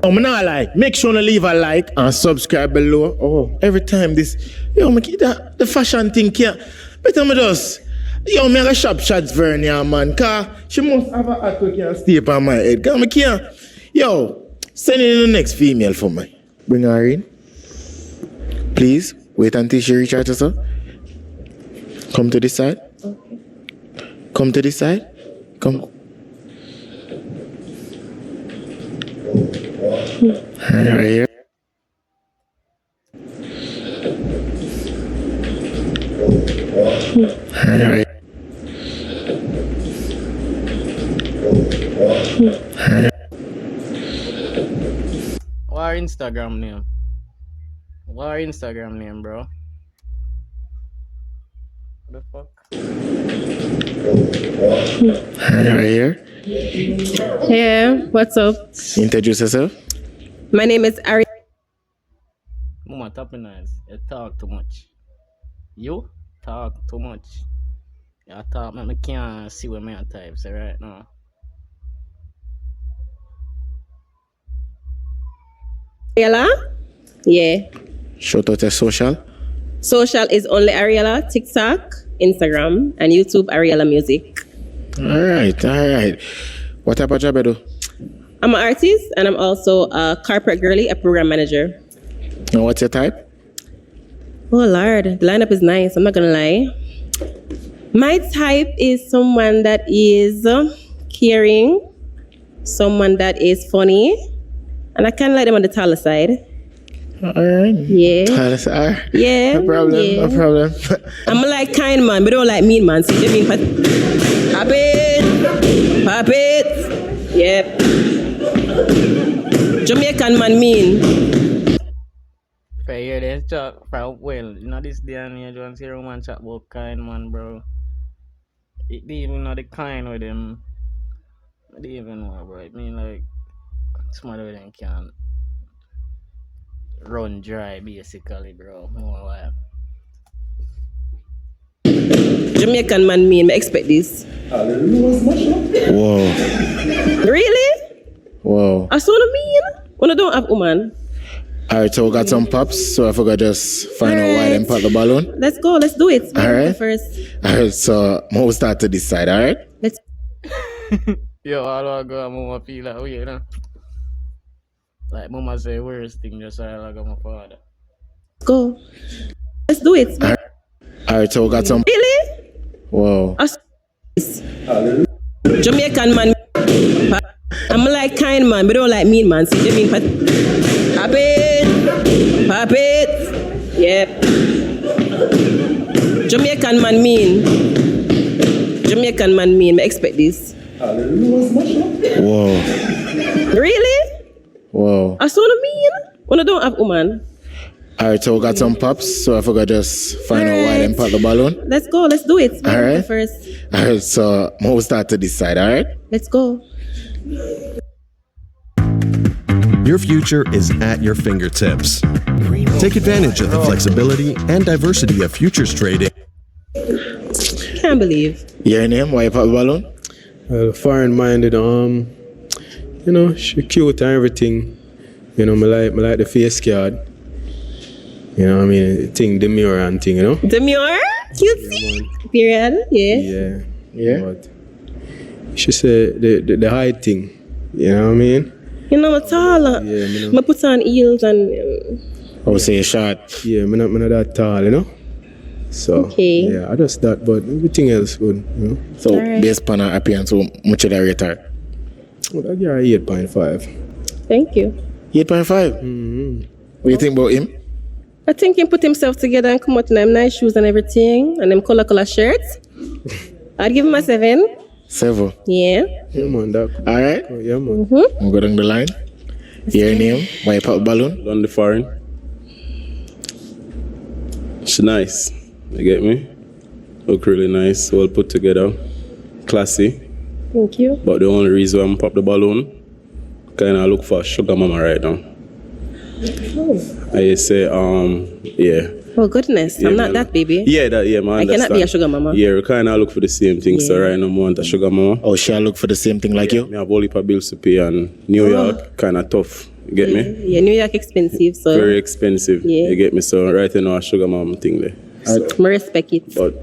I'm not like, make sure to leave a like and subscribe below. Oh, every time this, the fashion thing here. Better me just, me have a shop shots Vernia, man. Cause she must have a hat who can stay up on my head. Cause me can't. Send in the next female for me. Bring her in. Please, wait until she reach out to her. Come to this side. Okay. Come to this side. Come. Right here. Right. What Instagram name? What Instagram name, bro? What the fuck? Right here. Yeah, what's up? Introduce yourself. My name is Ari. Mama, top nice. You talk too much. You talk too much. You talk, man. I can't see what my type say right now. Ariella? Yeah. Shout out to social. Social is only Ariella, TikTok, Instagram, and YouTube Ariella Music. Alright. What type of job you do? I'm an artist and I'm also a corporate girly, a program manager. And what's your type? Oh Lord, the lineup is nice, I'm not gonna lie. My type is someone that is caring, someone that is funny, and I kind of like them on the taller side. Alright. Yeah. Taller side. Yeah. No problem. Yeah. No problem. I'm like kind man, but don't like mean man. See, you mean pop it. Yep. Jamaican man mean. If I hear this talk from this day and age, once hear a man chat about kind man, bro. It didn't even know the kind with them. I didn't even know, bro. It mean like smart with them can run dry basically, bro. More like Jamaican man mean, I expect this. Whoa. Really? Whoa. I saw the mean. When I don't have woman. Alright, so we got some pops, so I forgot just find out why them pop the balloon. Let's go, let's do it. Alright. First. Alright, so we'll start to this side, alright? Let's yo, all I go and mama feel like weird, you know? Like mama say worst thing just like my father. Go. Let's do it. Alright, so we got some. Really? Whoa. Jamaican man. I'm like kind man, but don't like mean man. See, you mean pop it. Yep. Jamaican man mean. I expect this. Whoa. Really? Whoa. I saw the mean. When I don't have woman. Alright, so we got some pops, so I forgot just find out why them pop the balloon. Let's go, let's do it. Alright. First. Alright, so we'll start to this side, alright? Let's go. Your future is at your fingertips. Take advantage of the flexibility and diversity of futures trading. Can't believe. Your name? Why you pop the balloon? Well, foreign-minded, you know, she cute and everything. You know, me like the face card. You know what I mean? Demure and thing, you know? Demure? Cutesy? Period? Yeah. Yeah. But she said the height thing. You know what I mean? You know, I'm tall. Yeah, I put on heels and... I would say a short. Yeah, I'm not that tall, you know? So, Okay. yeah, I just that, but everything else good, you know? So, Alright. based on her appearance, how much would I rate her? Well, I give her 8.5. Thank you. 8.5? Mm-hmm. What do you think about him? I think he put himself together and come out in them nice shoes and everything, and them color shirts. I'd give him a 7. 7. Yeah. Yeah, man, that. Alright. Oh, yeah, man. We'll go down the line. Your name? Why you pop the balloon? On the foreign. She's nice. You get me? Look really nice, well put together, classy. Thank you. But the only reason I'm pop the balloon, kind of look for a sugar mama right now. I say, yeah. Oh goodness, Yeah, I'm not man. that baby. Yeah, man, I understand. cannot be a sugar mama. Yeah, we kind of look for the same thing. So Yeah. right now, I want a sugar mama. Oh, she look for the same thing like you? Me have whole heap of bills to pay, and New York kind of tough. You get me? Yeah, New York expensive, so Very expensive. Yeah. You get me? So right now, a sugar mama thing there. So, I respect it. but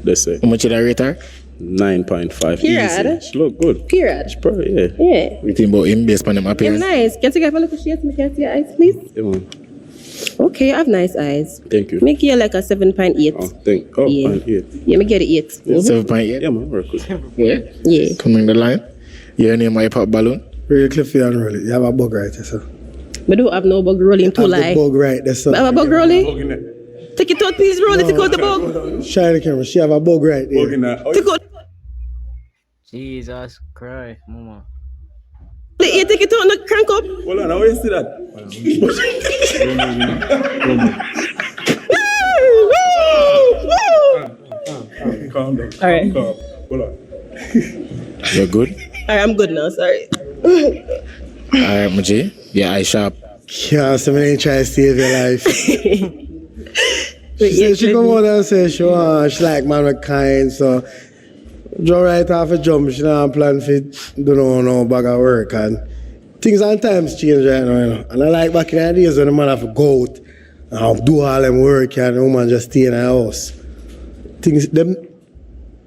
they say How much would I rate her? Period. 9.5. Easy. She look good. Period. She probably, yeah. Yeah. What do you think about him based on him You're appearance? nice. Can you give a look at shades? Can I see your eyes, please? Yeah, man. Okay, I have nice eyes. Thank you. Make you like a 7.8. Oh, Yeah. 0.8. Yeah, me get it 8. 7.8? Yeah, man, work good. Yeah? Yeah. Come in the line. Your name? Why you pop the balloon? Really Cliffy and Rolly. You have a bug right there, sir. But don't have no bug rolling too Have the like. bug right there, sir. I have a bug rolling? Take it out, please, roll it. Take out the bug. Shine the camera. She have a bug right there. Take out. Jesus Christ, mama. You take it out and crank up. Hold on, how you see that? Calm down. All right. Calm. Hold on. You're good? All right, I'm good now. Sorry. Alright, Maji. Yeah, eye sharp. Yeah, so many try to save your life. She said she come out and say she like man with kind, so Joe right off a jump, she don't plan for do no bag of work, and things and times change right now, you know. And I like back in the days when the man have to go out and do all them work and the woman just stay in the house. Things them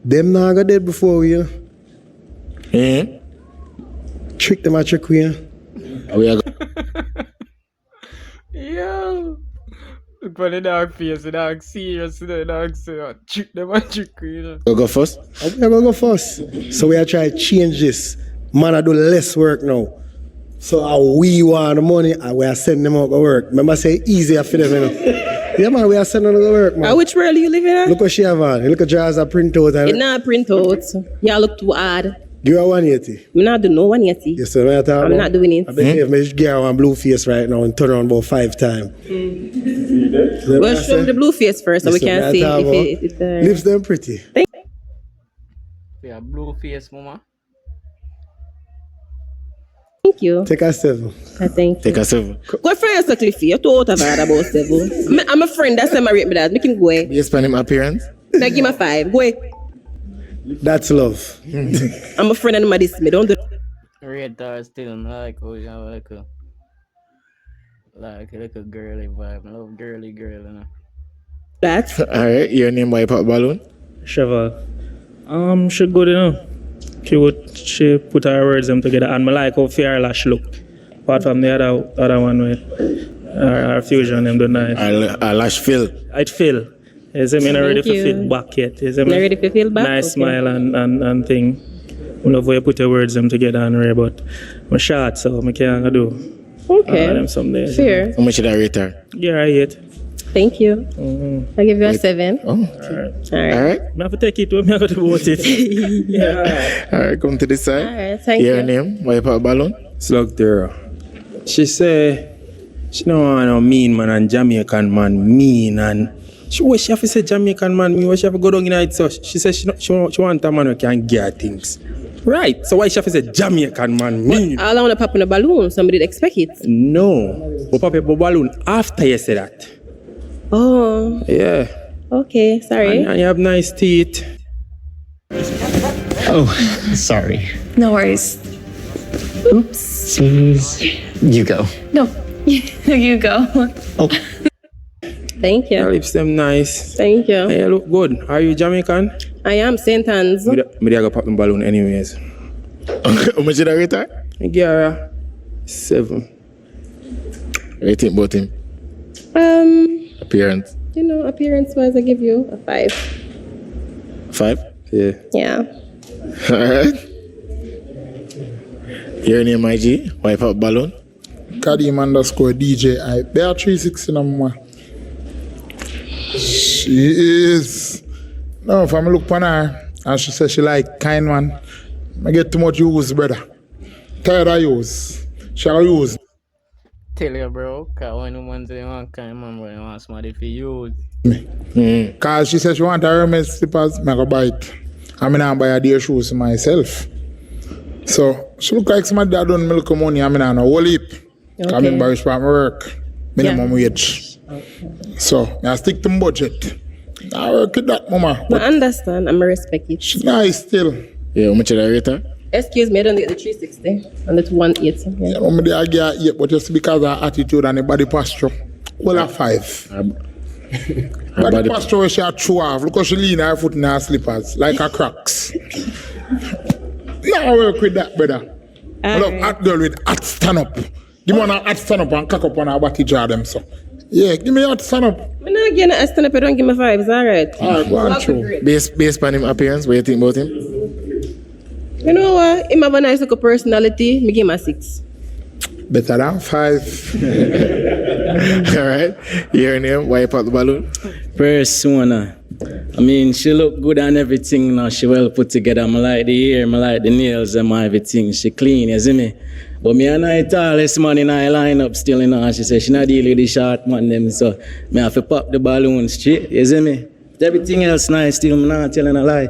now got dead before we, you know. Yeah. Trick them a trick we, you know. We are Yo. Look for the dog face, the dog serious, the dog say, trick them and trick you know. go first? We are gonna go first. So we are trying to change this. Man, I do less work now. So we want the money and we are sending them out to work. Remember I say easier for them, you know. Yeah man, we are sending them to work, man. Which world you live in? Look what she have on. Look at jars of printout. It not print out. Y'all look too hard. Give her 180. I'm not doing no 180. Yes, sir. Right I'm not doing it. I bet if me give her one blue face right now and turn around about 5 times. Well, show me the blue face first so we can see if it's Lips them pretty. Yeah, blue face, mama. Thank you. Take a 7. I think. Take a 7. Go for yourself, Cliffy. You're too out of bad about 7. I'm a friend that's married me that. Make him go away. Based on him appearance? Make him a 5. Go away. That's love. I'm a friend and my this me. Don't do Red Tar still like oh you know like a girly vibe. I love girly girl, you know. that. Alright, your name why pop balloon? Cheval. She good, you know. She put her words them together and I like how fair lash look. Apart from the other one where our fusion them do nice. Our lash fill. It fill. You see me not ready to feel back yet. You see me? Not ready to feel back? Nice Okay. smile and thing. I love how you put your words them together and rare, but I'm short, so I can't do. Okay. Them some days. Fair. How much should I rate her? Yeah, I hate. Thank you. I give you a 7. Oh. Alright. Alright. I have to take it to me, I got to vote it. Yeah. Alright, come to this side. Alright, thank your you. name why pop balloon? Slug there. She say she don't want no mean man and Jamaican man mean and she have to say Jamaican man mean. What she have to go down in it so she says she want a man who can get things. Right. So why she have to say Jamaican man? Me. All I want to pop in a balloon. Somebody expect it. No. But pop a balloon after you say that. Oh. Yeah. Okay. Sorry. And you have nice teeth. Oh, sorry. No worries. Oops. Please. You go. No, you go. Oh. Thank you. Your lips them nice. Thank you. Hey, you look good. Are you Jamaican? I am St. Anne's. Me go pop the balloon anyways. How much did I rate her? I give her 7. Rating about him? Appearance? You know, appearance-wise, I give you a 5. 5? Yeah. Yeah. Alright. Your name, IG? Wipe up balloon? Kadim_DJ. There are 360 number. She is. No, if I look upon her and she says she like kind man, I get too much use, brother. Tired of use. Shall I use? Tell you, bro, because when the ones they want kind man, bro, they want somebody for use. Cause she says she want her Hermes slippers, I go buy it. I mean, I buy her dear shoes myself. So she look like somebody that don't milk money. I mean, I know whole heap. Okay. I'm in Marrz for my work, minimum wage. Okay. So I stick to my budget. I work with that, mama. I understand. I'm respect it. She's nice still. Yeah, how much did I rate her? Excuse me, I don't get the 360 and the 180. Yeah, mama, I get 8, but just because of her attitude and the body posture. Well, a 5. Body posture where she had true off. Look how she lean her foot in her slippers, like her Crocs. I work with that, brother. Look, hot girl with hot stand up. Give me one hot stand up and cock up on her body jar them so. Yeah, give me a hot stand up. I'm not getting a stand up, you don't give me 5, it's alright. Alright, go on through. Based on him appearance, what do you think about him? You know what? Him have a nice little personality, me give him a 6. Better than 5. Alright. Your name, wipe out the balloon? Persona. I mean, she look good and everything now. She well put together. I like the hair, I like the nails and everything. She clean, you see me? But me and I tallest man in her line up still, you know. She said she not deal with the short man them, so me have to pop the balloon straight, you see me? Everything else nice still, me not telling a lie.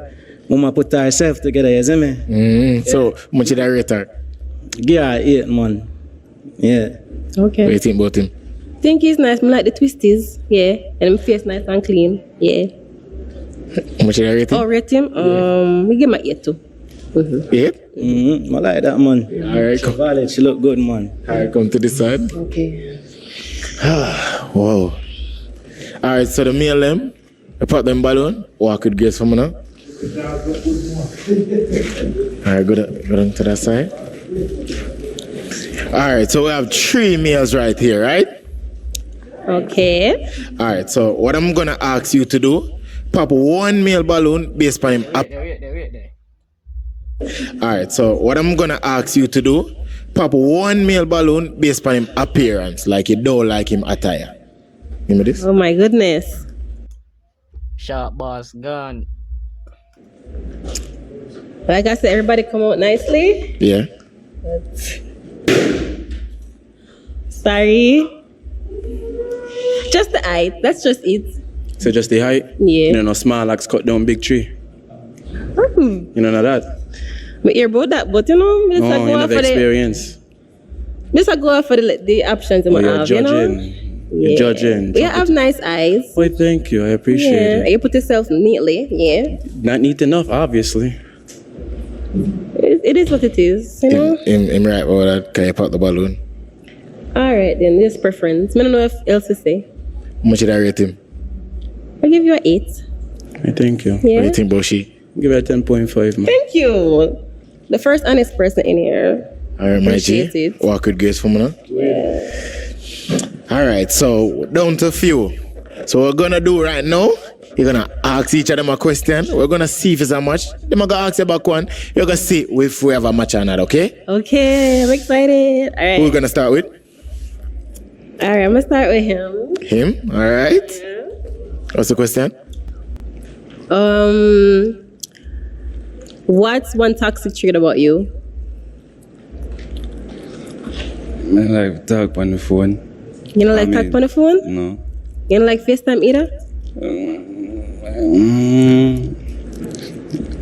Mama put herself together, you see me? So, much did I rate her? Give her 8, man. Yeah. Okay. What do you think about him? Think he's nice, me like the twisties, yeah. And him face nice and clean, yeah. How much did I rate him? Oh, rate him? We give him a 8 too. 8? I like that, man. Alright, come. Violet, she look good, man. Alright, come to this side. Okay. Wow. Alright, so the male them, I pop them balloon, walk with grace from now. Alright, go down to that side. Alright, so we have 3 males right here, right? Okay. Alright, so what I'm gonna ask you to do, pop 1 male balloon based on him up. Wait there. Alright, so what I'm gonna ask you to do, pop 1 male balloon based on him appearance, like you don't like him attire. Give me this. Oh my goodness. Sharp boss gone. Like I said, everybody come out nicely. Yeah. Sorry. Just the height. That's just it. So just the height? Yeah. You know, small axe cut down big tree. You know that? Me hear about that, but you know, me just No, you never experience. Me just go for the options in my You're have, judging. you know. You're judging. You have nice eyes. Why, thank you. I appreciate Yeah, it. you put yourself neatly. Yeah, Not neat enough, obviously. it is what it is. You know. Him right about that, can you pop the balloon? All right, then this preference. I don't know if else to say. How much did I rate him? I give you an 8. Thank you. Yeah. What do you think about she? Give her 10.5, man. Thank you. The first honest person in here. Alright, my G. Appreciate it. Walk with grace for me now. Yeah. Alright, so down to a few. So what we're gonna do right now, you're gonna ask each of them a question. We're gonna see if it's a match. Then I'm gonna ask you back one. You're gonna see if we have a match or not, okay? Okay, I'm excited. All right. Who we're gonna start with? All right, I'm gonna start with him. Him? Alright. Yeah. What's the question? What's one toxic trait about you? I like talk on the phone. You don't like talk on the phone? No. You don't like FaceTime either?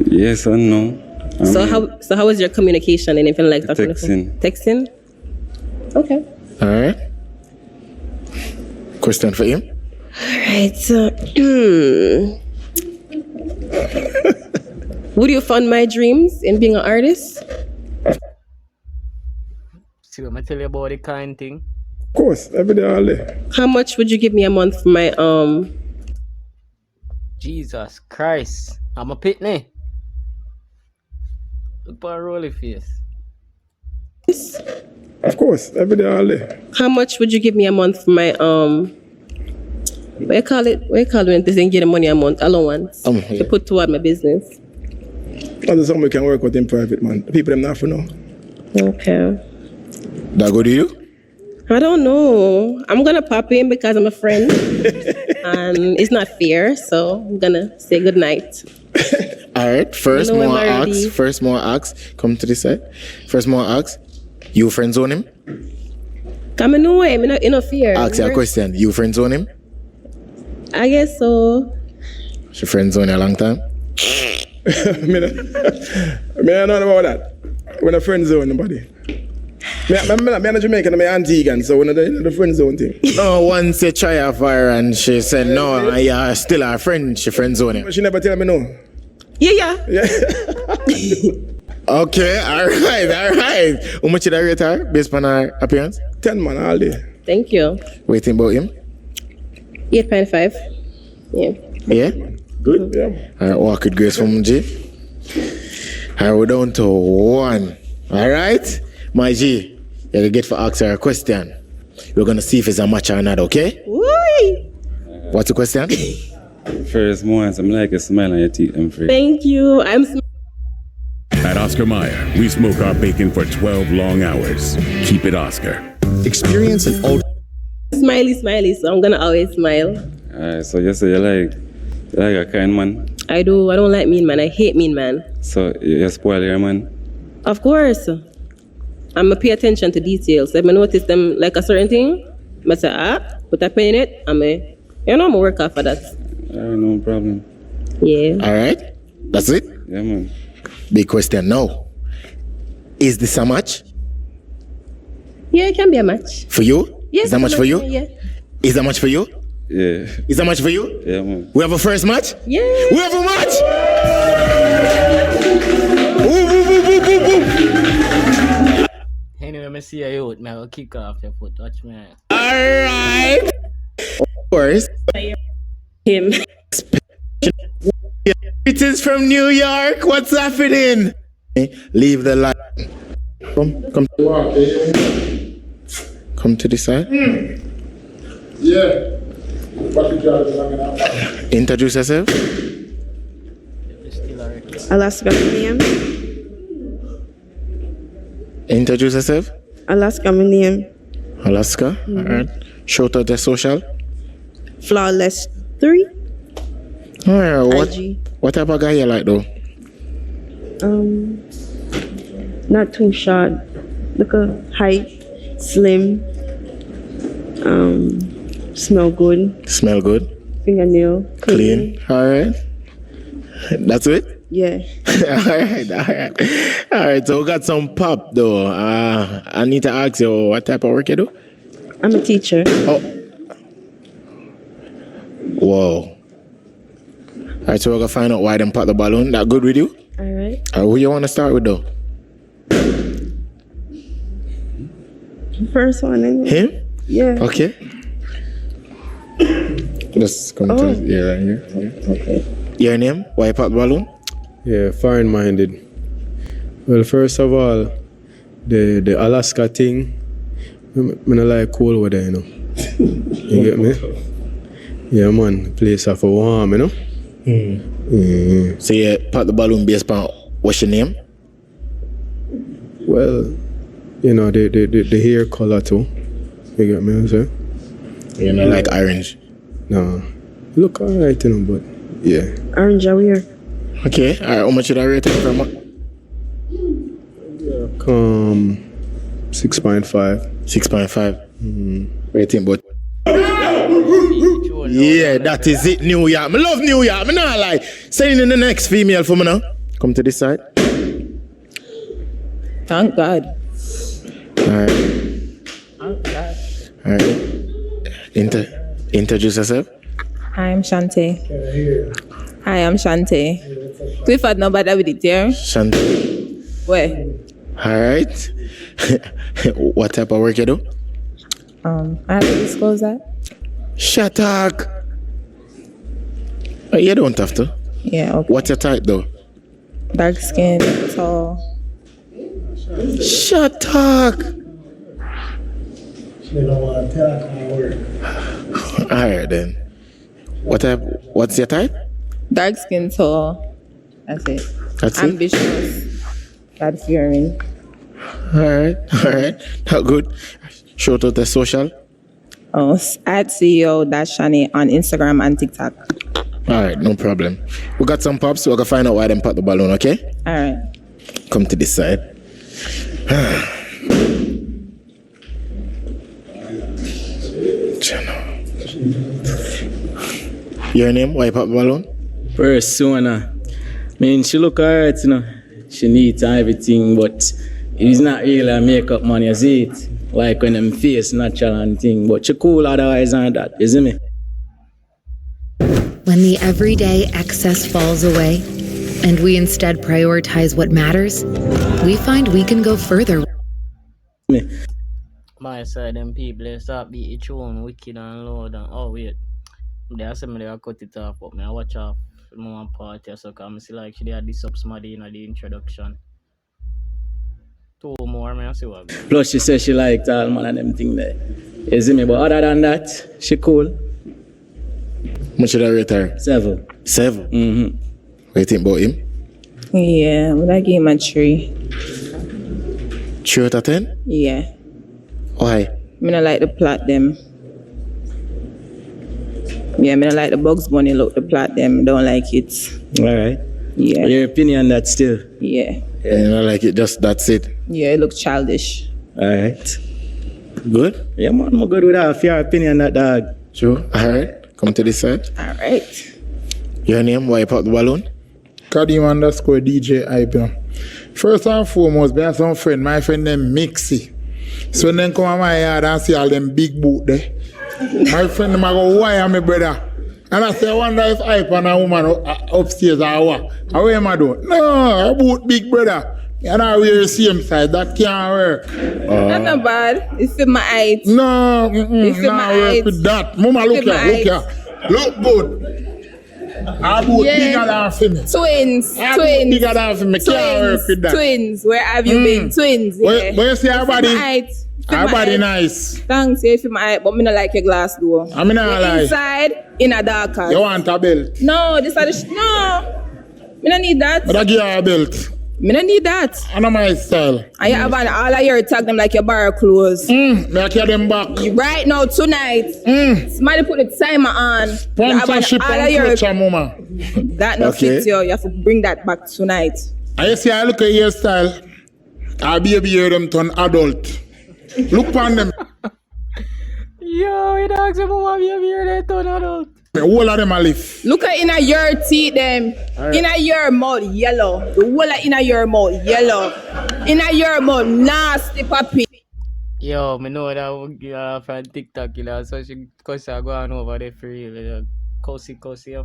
Yes and no. So how was your communication and anything like that? Texting. Texting? Okay. Alright. Question for him? Alright, so would you fund my dreams in being an artist? See what I tell you about the kind thing? Of course, every day, all day. How much would you give me a month for my Jesus Christ. I'm a pitney. Look at a rolly face. Of course, every day, all day. How much would you give me a month for my what you call it when they get the money a month allowance to put toward my business? That's something we can work with in private, man. The people them not for know. Okay. That good to you? I don't know. I'm gonna pop in because I'm a friend. And it's not fair, so I'm gonna say good night. Alright, first more ask. Come to this side. First more ask. You friend zone him? Come in no way, I'm not fear. Ask you a question. You friend zone him? I guess so. She friend zone you a long time? Me I know about that. When a friend zone nobody. I'm a Jamaican, I'm Antiguan, so when the friend zone thing. No, once you try her for her and she said no, you're still her friend, she friend zone him. She never tell me no. Yeah. Okay, alright. How much did I rate her based on her appearance? 10 man all day. Thank you. Waiting about him? 8.5. Yeah. Yeah? Good? Yeah. Alright, walk with grace from G. Alright, we're down to 1. Alright? My G, you'll get for ask her a question. We're gonna see if it's a match or not, okay? Woo! What's the question? First once, I'm like a smile on your teeth, I'm free. Thank you. At Oscar Mayer, we smoke our bacon for 12 long hours. Keep it Oscar. Experience an ultra Smiley, so I'm gonna always smile. Alright, so you say you like a kind man? I do. I don't like mean man. I hate mean man. So you spoil your man? Of course. I'm going to pay attention to details. If I notice them like a certain thing, I say, put a pen in it, I'm going to work off for that. Alright, no problem. Yeah. Alright? That's it? Yeah, man. Big question now. Is this a match? Yeah, it can be a match. For you? Yeah. Is that much for you? Yeah. Is that much for you? Yeah. Is that much for you? Yeah, man. We have a first match? Yeah. We have a match! Anyway, I see you out, man. I'll kick off your foot. Watch me. Alright. Of course. Him. It is from New York. What's happening? Leave the light. Come to this side. Yeah. Introduce yourself. Alaska name. Introduce yourself. Alaska name. Alaska. Alright. Shout out the social. Flawless 3. Alright. What type of guy you like though? Not too short. Look a height, slim. Smell good. Smell good. Fingernail Clean. Alright. That's it? Yeah. Alright, so we got some pop though. I need to ask you what type of work you do? I'm a teacher. Oh. Whoa. Alright, so we're gonna find out why them pop the balloon. That good with you? Alright. Who you wanna start with though? First one, isn't it? Him? Yeah. Okay. Just come to right here. Okay. Your name? Why pop the balloon? Yeah, foreign-minded. Well, first of all, the Alaska thing, I don't like cold weather, you know. You get me? Yeah, man, the place are for warm, you know. So you pop the balloon based on what's your name? Well, you know, the hair color too. You get me, sir? You know, like orange? No. Look alright, you know, but yeah. Orange are weird. Okay, alright, how much should I rate it from? 6.5. 6.5. Rating, but yeah, that is it, New York. I love New York. I not lie. Send in the next female for me now. Come to this side. Thank God. Alright. Thank God. Alright. Introduce yourself. I am Shante. I am Shante. Cliff had no bother with it, yeah? Shante. Where? Alright. What type of work you do? I have to disclose that? Shut up. You don't have to. Yeah, okay. What's your type though? Dark skin, tall. Shut up. Alright then. What's your type? Dark skin, tall. That's it. That's Ambitious. God fearing. Alright. How good. Shout out the social. Oh, at CEO-Shani on Instagram and TikTok. Alright, no problem. We got some pops, so we can find out why them pop the balloon, okay? Alright. Come to this side. Your name? Why pop the balloon? Persona. I mean, she look alright, you know. She neat and everything, but it's not really a makeup man, you see it? Like when them face natural and thing, but she cool otherwise than that, you see me? When the everyday excess falls away and we instead prioritize what matters, we find we can go further. My side, them people they start beat each one wicked and loud and oh wait. They are saying they cut it off, but I watch off more part so come see like she had this up somebody in the introduction. 2 more, I see what. Plus she said she liked all man and them thing there. You see me? But other than that, she cool. Much should I rate her? 7. 7? Mm-hmm. What do you think about him? Yeah, but I give him a 3. 3 out of 10? Yeah. Why? I don't like the plot them. Yeah, I don't like the Bugs Bunny look, the plot them. I don't like it. Alright. Yeah. Your opinion that still? Yeah. Yeah, you don't like it, just that's it. Yeah, it looks childish. Alright. Good? Yeah, man, I'm good with that. Your opinion that dog. True. Alright. Come to this side. Alright. Your name? Why you pop the balloon? Kadim_DJ hype, you know. First and foremost, I have some friend, my friend named Mixie. So when they come to my yard and see all them big boot there, my friend them go, why am I brother? And I say, I wonder if hype and a woman upstairs or what? How am I doing? No, I boot big brother. And I wear the same size, that can't work. That's not bad. It's in my height. No, it's in my work height. with that. Mama, look here. Look good. I boot bigger than for me. Twins. Bigger than for me. Can't work with that. Twins. Where have you been? Twins. Yeah. But you see our body. Our body nice. Thanks, yeah, for my height, but me not like your glass door. I mean, not like. Inside, in a darker. You want a belt? No, this are the no. Me don't need that. But I give you a belt. Me don't need that. I know my style. And you have all of your tag them like your bar clothes. Me I carry them back. Right now, tonight. Somebody put the timer on. Sponsorship and culture, mama. That no fit you. You have to bring that back tonight. And you see, I look at your style. I baby hear them turn adult. Look on them. Yo, you don't say mama baby hear them turn adult. The whole of them a lift. Look at inna your teeth them. Right. Inna your mouth yellow. The whole of inna your mouth yellow. Inna your mouth nasty puppy. Yo, me know that from TikTok, you know, so she cause going over there for real. Cozy. The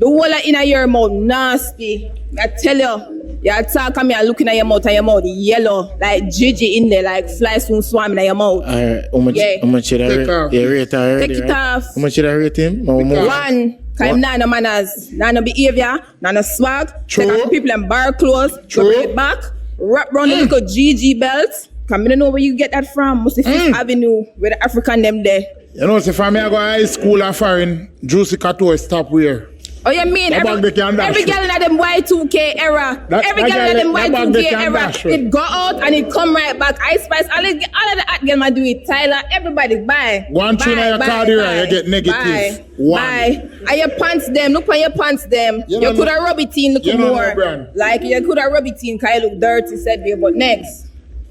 whole of inna your mouth nasty. I tell you, you talk at me and looking at your mouth and your mouth yellow like Gigi in there, like fly soon swarming at your mouth. Alright, how much should I rate her? Take it off. How much should I rate him? 1, cause him nah no manners, nah no behavior, nah no swag. True. Take off people and bar clothes, bring it back, wrap round the little GG belt. Cause me don't know where you get that from. Must be Fifth Avenue, where the African them there. You know, if I go to high school or foreign, Juicy Kato stop where? Oh, you mean every girl in them Y2K era, every girl in them Y2K era, it go out and it come right back. Ice Spice, all of the hot girl might do it. Tyler, everybody, bye. One thing on your card here, you get negative. Bye. And your pants them, look on your pants them. You could have rub it in, look more. Like you could have rub it in, cause you look dirty, said there. But next.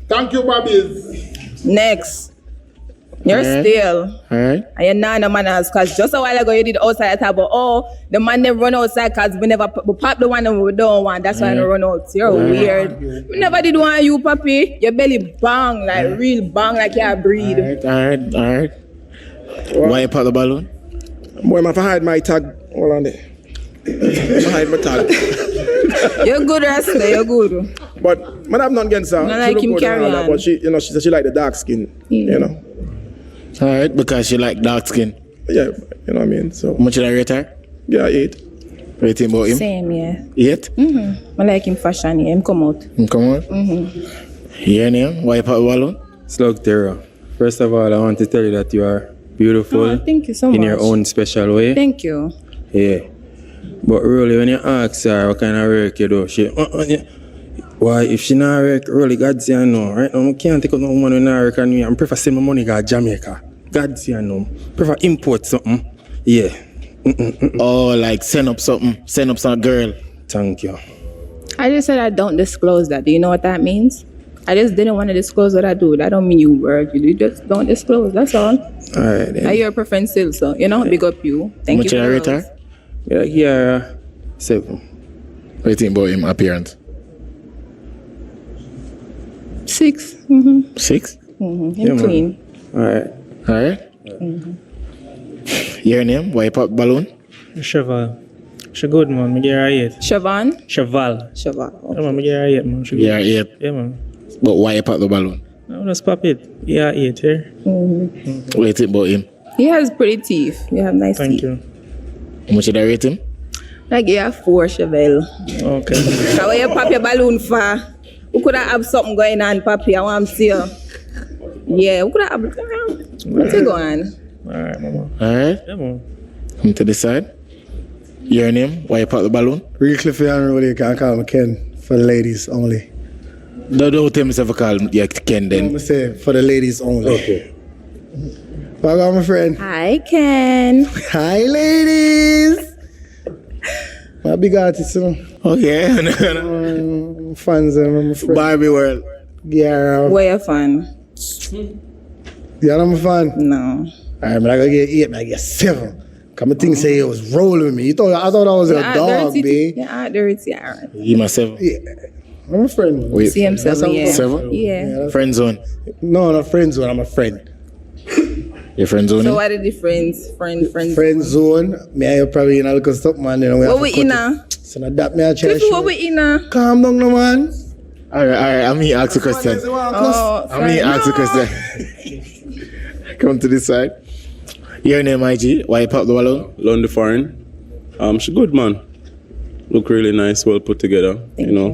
Thank you, Bobby. Next. You're still. Alright. And you're not no manners, because just a while ago you did outside talk about, the man they run outside because we never we pop the one and we don't want. That's why I don't run out. You're weird. We never did want you, papi. Your belly bang, like real bang, like you breathe. Alright. Why you pop the balloon? Boy, I'm to hide my tag. Hold on there. I hide my tag. You're good, Rasta. You're good. But man, I've not against her. Not like She him look good and carry all that, on. but she said she like the dark skin. You know. Alright, because she like dark skin. Yeah, you know what I mean. So. How much did I rate her? Yeah, 8. Rating about him? Same, yeah. 8? I like him fashion, yeah. Him come out. Him come out? Your name? Why you pop the balloon? Slug Terror. First of all, I want to tell you that you are beautiful. Oh, thank you so much. In your own special way. Thank you. Yeah. But really, when you ask her what kind of work you do, she, why, if she not work, really, God say I know. Right now, I can't take out no money in work and I prefer send my money to Jamaica. God say I know. Prefer import something. Yeah. Oh, like send up some girl. Thank you. I just said I don't disclose that. Do you know what that means? I just didn't want to disclose what I do. That don't mean you work. You just don't disclose. That's all. Alright then. Now you're a preference still, so big up you. Thank How you. much you rate her? Yeah, 7. Rating about him appearance? 6. 6? Him Yeah, man. clean. Alright. Your name? Why you pop balloon? Cheval. She good, man. Me give her 8. Siobhan? Cheval. Cheval. Yeah, man. Me give her 8, man. She Yeah, 8. Yeah, man. But why you pop the balloon? No, just pop it. Yeah, 8 here. Rating about him? He has pretty teeth. You have nice Thank teeth. you. How much did I rate him? I give you 4, Chevelle. Okay. So when you pop your balloon for, we could have something going on, papi. I want to see you. Yeah, we could have. What's it going? Alright, mama. Alright. Yeah, man. Come to the side. Your name? Why you pop the balloon? Real Cliffy and Rolly, you can call me Ken for the ladies only. Don't tell me if I call you Ken then. I'm say for the ladies only. Okay. Well, I got my friend. Hi, Ken. Hi, ladies. My big artist, you know. Okay. Fans, my friend. Barbie World. Yeah. Where you fan? You're not my fan? No. Alright, but I gotta get 8, I get 7. Come think say it was rolling with me. I thought I was a dog, babe. Yeah, dirty, alright. You my 7? Yeah. I'm a friend. Wait. See him 7, yeah. 7? Yeah. Friend zone. No, not friend zone. I'm a friend. Your friend zone? So what are the difference? Friend zone. Me, I probably in a little stuff, man. You know, What we in now? So now that me, I try Cliffy, what we in now? Calm down, no man. Alright. I'm here to ask a question. I'm here to ask a question. Come to this side. Your name, IG? Why you pop the balloon? London Foreign. She good, man. Look really nice, well put together.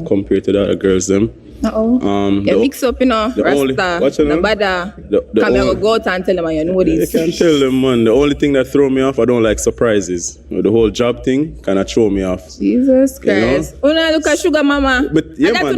Compared to the other girls, them. You mix up, Rasta, the bada. Come here, go out and tell them you know this. You can tell them, man. The only thing that throw me off, I don't like surprises. The whole job thing kind of throw me off. Jesus Christ. You know? Look at Sugar Mama. But yeah, man.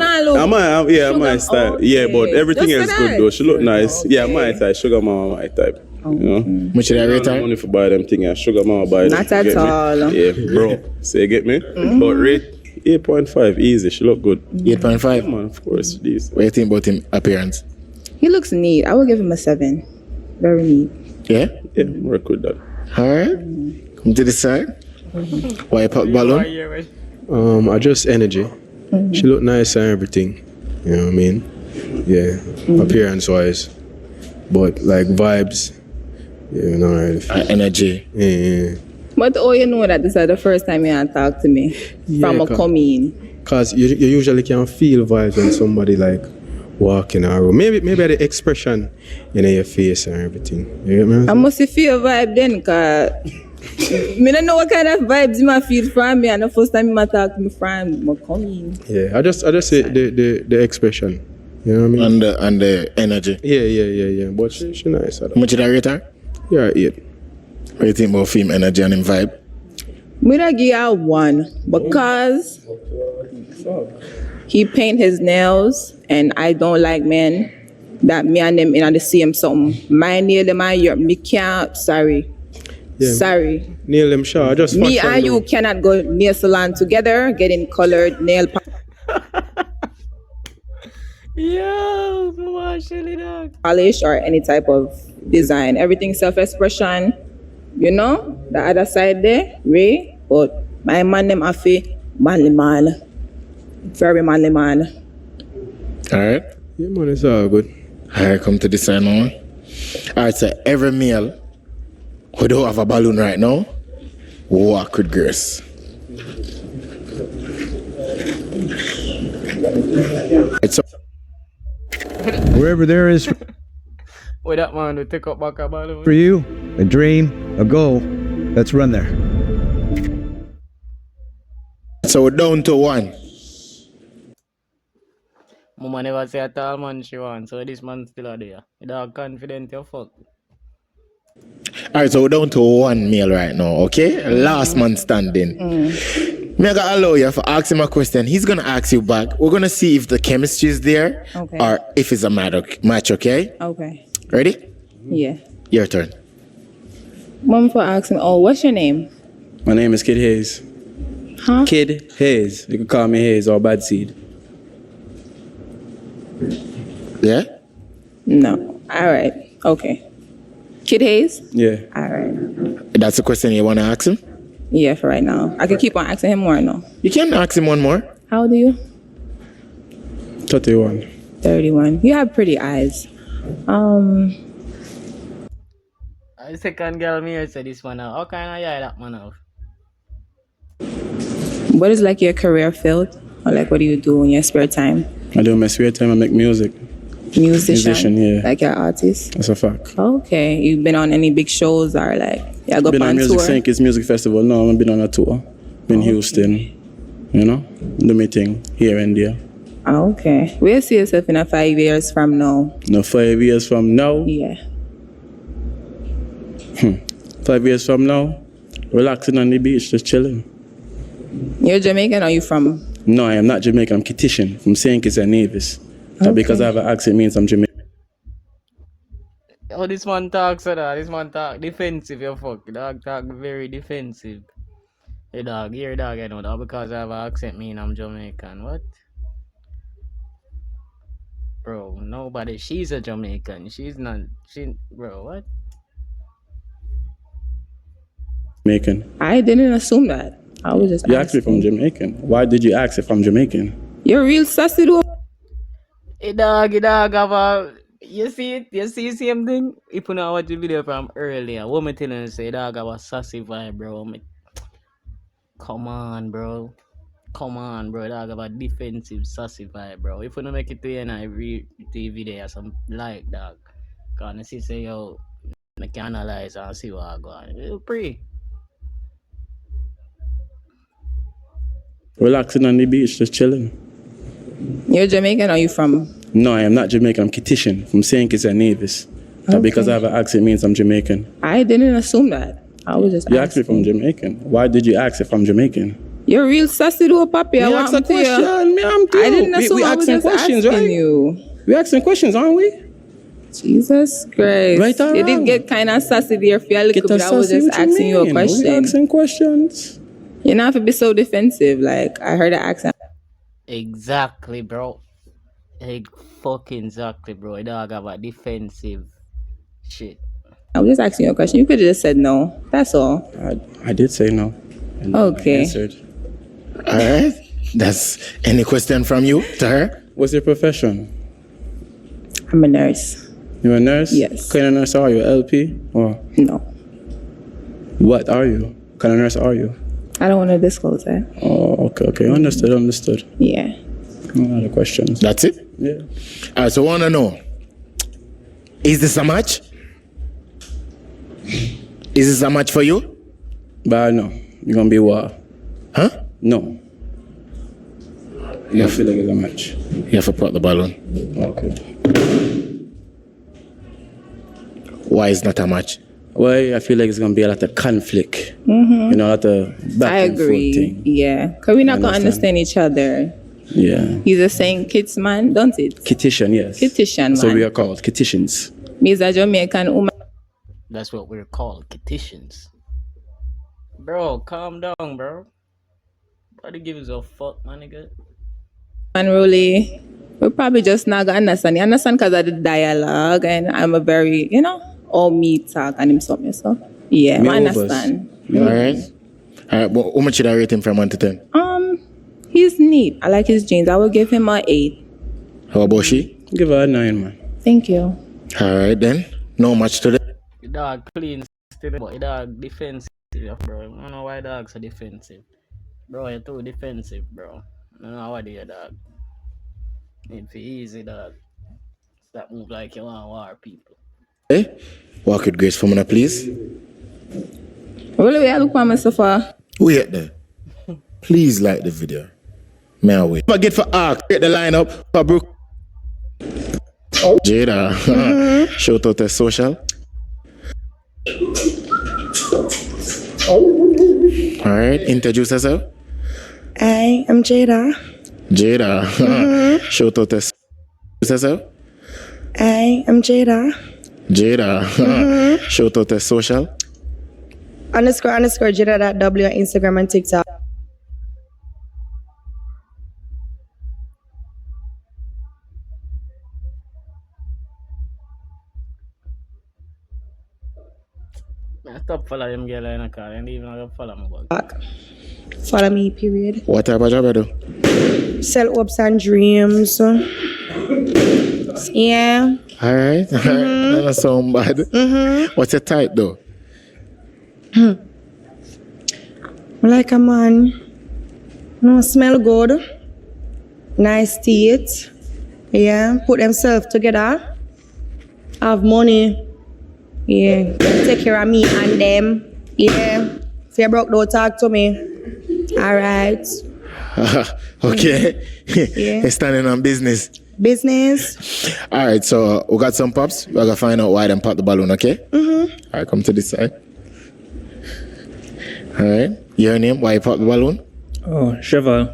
My style. Okay. Yeah, but everything Just else for good that. though. She look nice. Yeah, my type. Sugar Mama, my type. You know? Much did I rate her? Money for buy them thing. Sugar Mama buy them. Not at all. Yeah, bro. So you get me? But rate 8.5, easy. She look good. 8.5? Man, of course. This. What do you think about him appearance? He looks neat. I will give him a 7. Very neat. Yeah? Yeah, work with that. Alright. Come to this side. Why you pop the balloon? I just energy. She look nice and everything. You know what I mean? Yeah. Appearance wise. But like vibes. Yeah, you know, energy. Yeah. But you know that this is the first time you talk to me from a coming. Cause you usually can feel vibes when somebody like walking around. Maybe the expression in your face and everything. You get me? I must feel vibe then, cause me don't know what kind of vibes you might feel from me, and the first time you might talk to me from my coming. Yeah, I just say the expression. You know what I mean? And the energy. Yeah. But she nice. How much did I rate her? Yeah, 8. What do you think about film energy and him vibe? Me I give her 1 because he paint his nails, and I don't like men that me and them in the same something. My nail them and your me can't. Sorry. Yeah, Sorry. Nail them sure. Just Me fashion and you though. cannot go nail salon together, getting colored nail. Yo, man. Chili dog. polish or any type of design. Everything self-expression. You know, the other side there, Ray. But my man them Afi, manly man. Very manly man. Alright? Yeah, man, it's all good. Alright, come to this side now. Alright, so every male who don't have a balloon right now, walk with grace. Alright, so Wherever there is Wait, that man will take up back a balloon. for you, a dream, a goal, let's run there. So we're down to one. Mama never say a tall man she want, so this man still a there. You dog confident you fuck. Alright, so we're down to one male right now, okay? Last man standing. Me I gotta allow you to ask him a question. He's gonna ask you back. We're gonna see if the chemistry is there Okay. or if it's a match, okay? Okay. Ready? Yeah. Your turn. Mom for asking, oh, what's your name? My name is Kid Hayes. Huh? Kid Hayes. You can call me Hayes or Bad Seed. Yeah? No. All right. Okay. Kid Hayes? Yeah. All right. That's the question you wanna ask him? Yeah, for right now. I could keep on asking him more, no? You can ask him one more. How old are you? 31. 31. You have pretty eyes. The second girl me say this one now. How kind of yeah that man have? What is like your career field? Or like what do you do in your spare time? I do in my spare time, I make music. Musician? Yeah. Like you're an artist? That's a fact. Okay. You've been on any big shows or like yeah, go Been on on Music tour? St. Kitts Music Festival. No, I've been on a tour. Been Houston. You know? Do my thing here and there. Okay. Where you see yourself in a 5 years from now? No, 5 years from now. Yeah. 5 years from now, relaxing on the beach, just chilling. You're Jamaican or you from? No, I am not Jamaican. I'm Kititian from St. Kitts and Nevis. Okay. Because I have an accent means I'm Jamaican. Oh, this man talk so that. This man talk defensive, you fuck. Dog talk very defensive. Hey dog, here dog, I know that because I have an accent mean I'm Jamaican. What? Bro, nobody. She's a Jamaican. She's not. Bro, what? Jamaican. I didn't assume that. I was just You asked me if I'm Jamaican. Why did you ask if I'm Jamaican? You're real sassy though. Hey dog, have a. You see it? You see same thing? If you know watch the video from earlier, what me telling you say dog have a sassy vibe, bro. Come on, bro. Dog have a defensive sassy vibe, bro. If you don't make it to and I read the video or something like dog. Can you see say yo, I can analyze and see what I go on. You pray. Relaxing on the beach, just chilling. You're Jamaican or you from? No, I am not Jamaican. I'm Kititian from St. Kitts and Nevis. Okay. Because I have an accent means I'm Jamaican. I didn't assume that. I was just You asked me if I'm Jamaican. Why did you ask if I'm Jamaican? You're real sassy though, papi. I Me want ask a to you. question, me am too. I didn't assume. We I was asking just questions, asking right? you. We asking questions, aren't we? Jesus Christ. Right or You did wrong? get kind of sassy there for a little Get bit. I was sassy, just what you asking you a mean? question. We asking questions. You don't have to be so defensive. Like, I heard the accent. Exactly, bro. Fucking exactly, bro. The dog have a defensive shit. I was just asking you a question. You could have just said no. That's all. I did say no. And Okay. I answered. Alright. That's any question from you to her? What's your profession? I'm a nurse. You're a nurse? Yes. What kind of nurse are you? LP? Or? No. What are you? What kind of nurse are you? I don't want to disclose that. Oh, okay. Understood. Yeah. No other questions. That's it? Yeah. Alright, so I wanna know. Is this a match? Is this a match for you? But no. You're gonna be what? Huh? No. You feel like it's a match. You have to put the balloon. Okay. Why is not a match? Well, I feel like it's gonna be a lot of conflict. Mm-hmm. You know, a lot of back I and forth agree. thing. Yeah. Because we're not going to understand each other. Yeah. He's a St. Kitts man, don't it? Kititian, yes. Kititian man. So we are called Kititians. Me's a Jamaican woman. That's what we're called, Kititians. Bro, calm down, bro. Nobody gives a fuck, my nigga. And really, We probably just not gonna understand. You understand because of the dialogue, and I'm a very, all me talk and him something. So yeah, Me I overs. understand. Alright. Alright, but how much should I rate him from 1 to 10? He's neat. I like his jeans. I will give him a 8. How about she? Give her a 9, man. Thank you. Alright then. No match today. The dog clean still, but the dog defensive, bro. I don't know why dogs are defensive. Bro, you're too defensive, bro. I don't know what do you, dog. Need for easy, dog. Stop move like you want war people. Hey, walk with grace for me, please. Really, we look for me so far. Wait there. Please like the video. May I wait? Forget for Ark. Get the lineup for Brook. Jada. Shout out to social. Alright, introduce yourself. I am Jada. Jada. Shout out to yourself. I am Jada. Jada. Shout out to social. __ Jada.w on Instagram and TikTok. I stop follow them girl in the car and even I follow me back. Follow me, period. What type of job you do? Sell hopes and dreams. Yeah. Alright. That doesn't sound bad. What's your type though? Like a man. No, smell good. Nice teeth. Yeah. Put themselves together. Have money. Yeah. Take care of me and them. Yeah. If you broke, don't talk to me. Alright. Okay. Yeah. You're standing on business. Business. Alright, so we got some pops. We're gonna find out why them pop the balloon, okay? Alright, come to this side. Alright. Your name, why you pop the balloon? Oh, Cheval.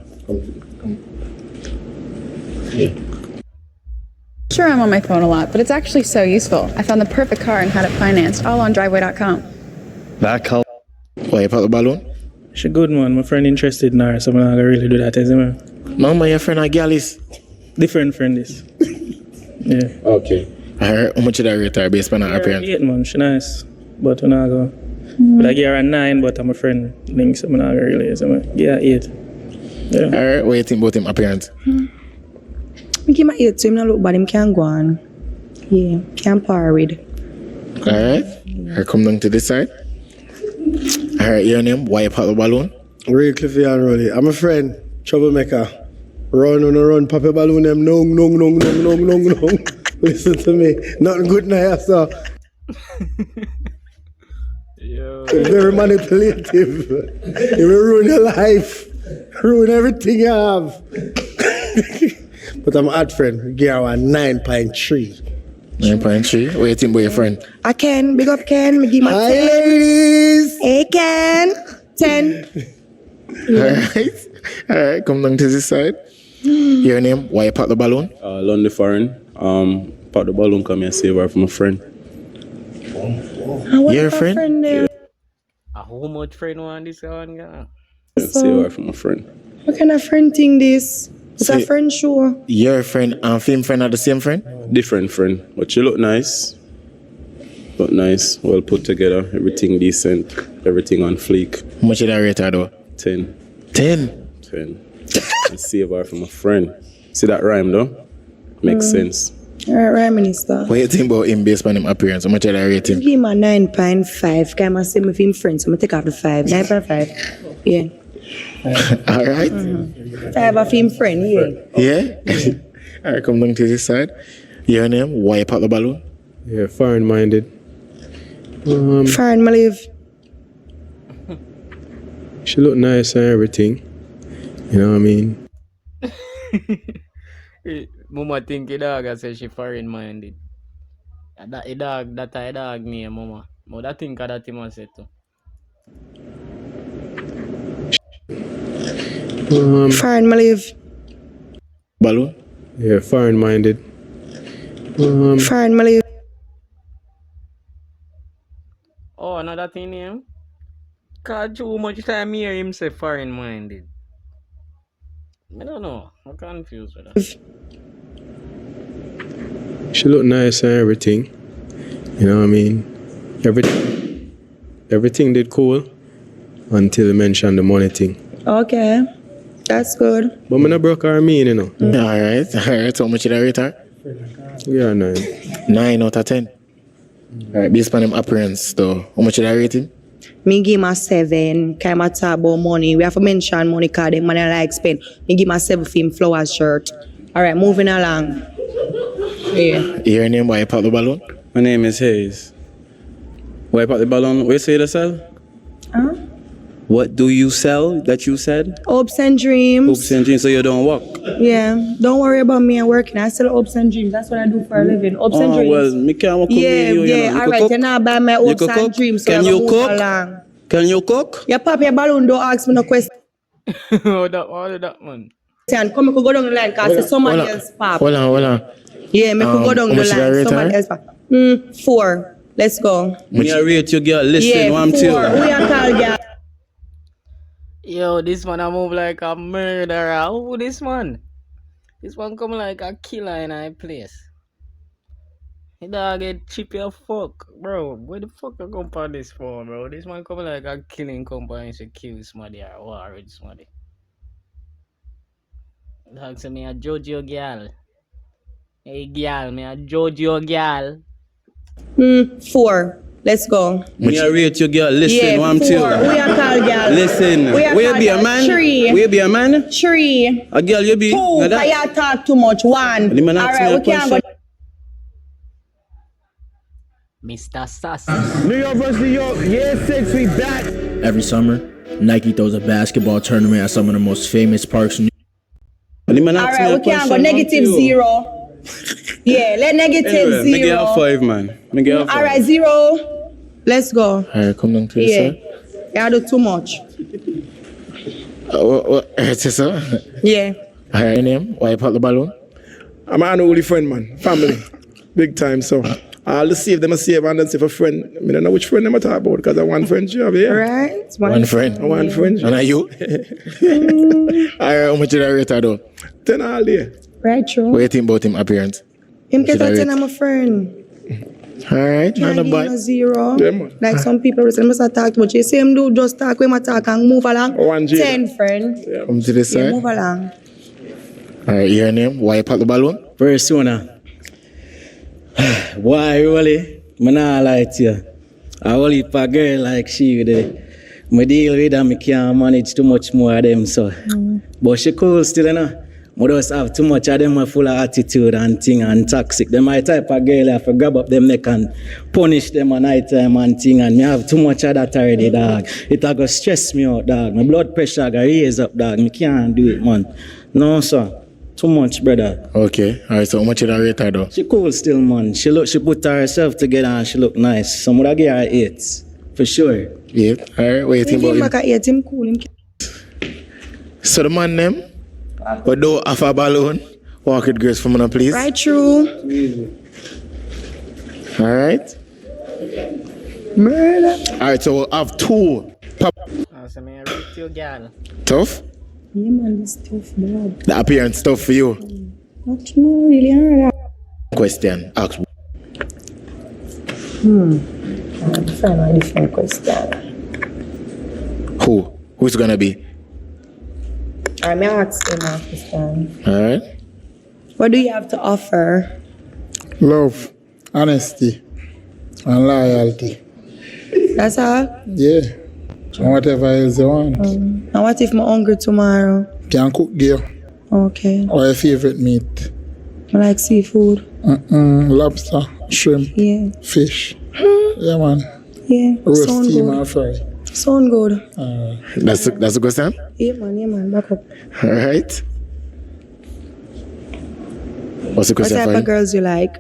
Sure, I'm on my phone a lot, but it's actually so useful. I found the perfect car and had it financed, all on driveway.com. That help. Why you pop the balloon? She good, man. My friend interested in her, so I'm not gonna really do that, isn't it? Mama, your friend a gal is? Different friend is. Yeah. Okay. Alright, how much did I rate her based on her appearance? 8, man. She nice, but we're not gonna. But I give her a 9, but I'm a friend link, so I'm not gonna really. So I'm yeah, 8. Yeah. Alright, what do you think about him appearance? I give my 8 to him, not look bad, him can't go on. Yeah, can't par with. Alright. I come down to this side. Alright, your name, why you pop the balloon? Real Cliffy and Rolly. I'm a friend, troublemaker. Run, pop a balloon, them, no. Listen to me. Nothing good now, so. Very manipulative. It will ruin your life, ruin everything you have. But I'm an odd friend. Give her a 9.3. 9.3? What do you think about your friend? I can, big up Ken, me give my 10. Hi, ladies. Hey Ken, 10. Alright, come down to this side. Your name, why you pop the balloon? London Foreign. Pop the balloon, come here, save her from a friend. Your friend? Yeah. How much friend want this one guy? Save her from a friend. What kind of friend thing this? It's a friend show. Your friend and film friend are the same friend? Different friend, but she look nice. Look nice, well put together, everything decent, everything on fleek. How much did I rate her though? 10. 10? 10. And save her from a friend. See that rhyme though? Makes sense. Alright, Rhyme Minister. What do you think about him based on him appearance? How much did I rate him? Give him a 9.5. Can I say with him friends? I'm gonna take off the 5. 9.5. Yeah. Alright. 5 of him friend, yeah. Yeah? Alright, come down to this side. Your name, why you pop the balloon? Yeah, foreign minded. Foreign, my live. She look nice and everything. You know what I mean? Mama think a dog, I say she foreign minded. That a dog name, mama. But that think that him say too. Foreign, my live. Balloon? Yeah, foreign minded. Foreign, my live. Oh, another thing name? Cause too much time hear him say foreign minded. I don't know. I'm confused with that. She look nice and everything. You know what I mean? Everything did cool until you mentioned the money thing. Okay. That's good. But me not broke her mean, you know. Alright. How much did I rate her? Yeah, 9. 9 out of 10. Alright, based on him appearance though, how much did I rate him? Me give him a 7. Kind of talk about money. We have to mention money because the money I like spend. Me give him a 7 for him flowers shirt. Alright, moving along. Yeah. Your name, why you pop the balloon? My name is Hayes. Wipe out the balloon. What you say to sell? Huh? What do you sell that you said? Hopes and dreams. Hopes and dreams, so you don't walk. Yeah. Don't worry about me and working. I sell hopes and dreams. That's what I do for a living. Hopes and dreams. Well, me can't walk Yeah, with you, yeah. you know. Alright, you're not buy my hopes and dreams. So Can I'm you move cook? along. Can you cook? Yeah, pop your balloon. Don't ask me no question. What that man? Come, we could go down the line because somebody else pop. Hold on. Yeah, me could go down the line. Somebody else pop. 4. Let's go. Me I rate you, girl. Listen, Yeah, what I'm 4. telling you. We are called, girl. Yo, this man I move like a murderer. Who this man? This one come like a killer in a place. He dog get cheap your fuck, bro. Where the fuck I come for this for, bro? This man come like a killing company to kill somebody or war with somebody. Dog say me a judge your girl. Hey girl, me a judge your girl. 4. Let's go. Me I rate you, girl. Listen, Yeah, what I'm 4. telling you. We are called, girl. Listen, We are will you called, be a girl. man? 3. Will you be a man? 3. A girl, you be? 2. Now that- Because you talk too much. 1. The man ask me Alright, a we can't go. Mr. Sass. New York versus New York, year 6, we back. Every summer, Nike throws a basketball tournament at some of the most famous parks in New York. Alright, we can't go. -0. Yeah, let -0. Anyway, me give her 5, man. Me give her 5. Alright, 0. Let's go. Alright, come down to this Yeah. side. You do too much. What? Sister? Yeah. Alright, your name, why you pop the balloon? I'm an unholy friend, man. Family. Big time, so. I'll just save them a save and then say for friend. I don't know which friend I'm talking about because I one friend you have here. Right. One friend. One friend. And are you? Alright, how much did I rate her though? 10 all day. Right, true. What do you think about him appearance? Him get Should I a 10, rate? I'm a friend. Alright, not Can't a give bad. him a 0. Yeah, man. Like some people say, must talk too much. You see him do just talk, we must talk and move along. 10, friend. Come to this Yeah, side. move along. Alright, your name, why you pop the balloon? Persona. Why really? I not lie to you. I only for a girl like she with I deal with her, I can't manage too much more of them, so. But she cool still, you know. I just have too much of them full of attitude and thing and toxic. Them my type of girl I have to grab up them neck and punish them at night time and thing, and me have too much of that already, dog. It a go stress me out, dog. My blood pressure go raise up, dog. I can't do it, man. No, sir. Too much, brother. Okay. Alright, so how much did I rate her though? She cool still, man. She put herself together and she look nice. Some would give her 8, for sure. 8. Alright, what you think Him about back him? at 8, him cool. Him So the man name, but do half a balloon, walk it grace from now, please. right through. Alright. Murder. Alright, so we'll have 2. Pop. I say me a rate your girl. Tough? Yeah, man, this tough, bad. The appearance tough for you. Not no, really hard. Question. Ask. Find a different question. Who? Who's gonna be? I'm asking a question. Alright. What do you have to offer? Love, honesty, and loyalty. That's all? Yeah. And whatever else you want. And what if I'm hungry tomorrow? Can cook gear. Okay. Or your favorite meat. I like seafood. Lobster, shrimp, Yeah. fish. Yeah, man. Yeah. Roast, Sound steam, good. and fry. Sound good. That's a good sound? Yeah, man. Back up. Alright. What's the What question type for of you? girls you like?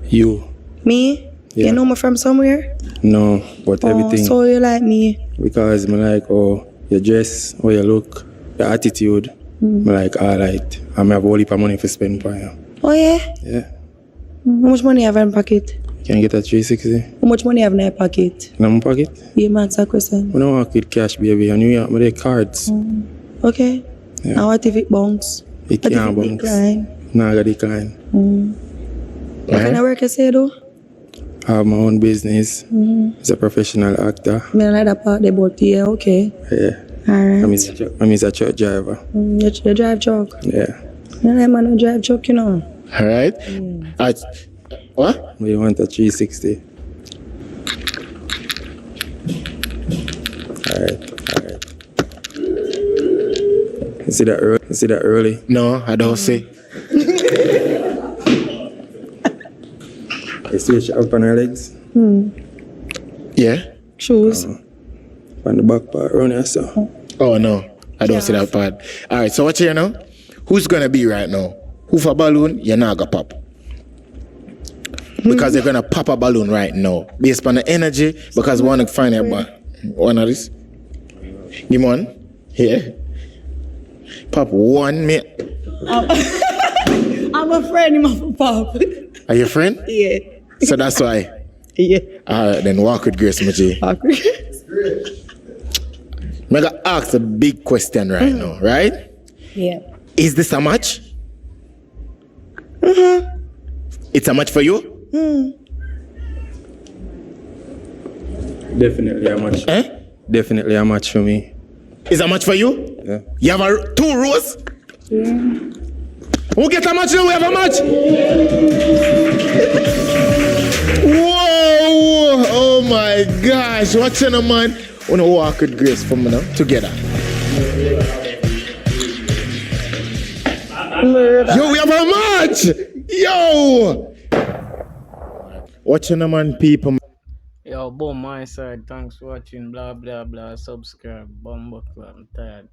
You. Me? Yeah. You know me from somewhere? No, but everything. So you like me? Because I like your dress, how you look, your attitude. I like alright. I have a whole heap of money to spend for you. Oh yeah? Yeah. How much money you have in your pocket? Can you get a 360 How much money you have in your pocket? in my pocket? Yeah, man, answer question. I don't work with cash, baby. And you have my cards. Okay. Yeah. And what if it bounce? It What if can't it bounce. decline? Nah, I got decline. What kind of work you say do? I have my own business. Mm-hmm. As a professional actor. Me like that part they both yeah, okay. Yeah. Alright. I'm a truck driver. You drive truck? Yeah. You like man who drive truck, you know. Alright. What? We want a 360. Alright. You see that early? No, I don't see. You see she up on her legs? Yeah. Shoes. On the back part, around here, so. Oh no, I don't see that part. Alright, so watch here now. Who's gonna be right now? Who for balloon? You're not gonna pop. Because they're gonna pop a balloon right now. Based on the energy, because we wanna find one of this. Give me one. Here. Pop one, mate. I'm a friend of Pop. Are you a friend? Yeah. So that's why. Yeah. Alright, then walk with grace, my G. Walk with grace. I'm gonna ask a big question right now, right? Yeah. Is this a match? It's a match for you? Definitely a match. Definitely a match for me. Is a match for you? Yeah. You have 2 rows? Yeah. Who get a match now? We have a match? Whoa! Oh my gosh. Watch out, man. I want to walk with grace for me now. Together. Yo, we have a match! Yo! Watch out, man, people. Yo, boom, my side. Thanks for watching. Blah, blah, blah. Subscribe. Bumble. I'm tired.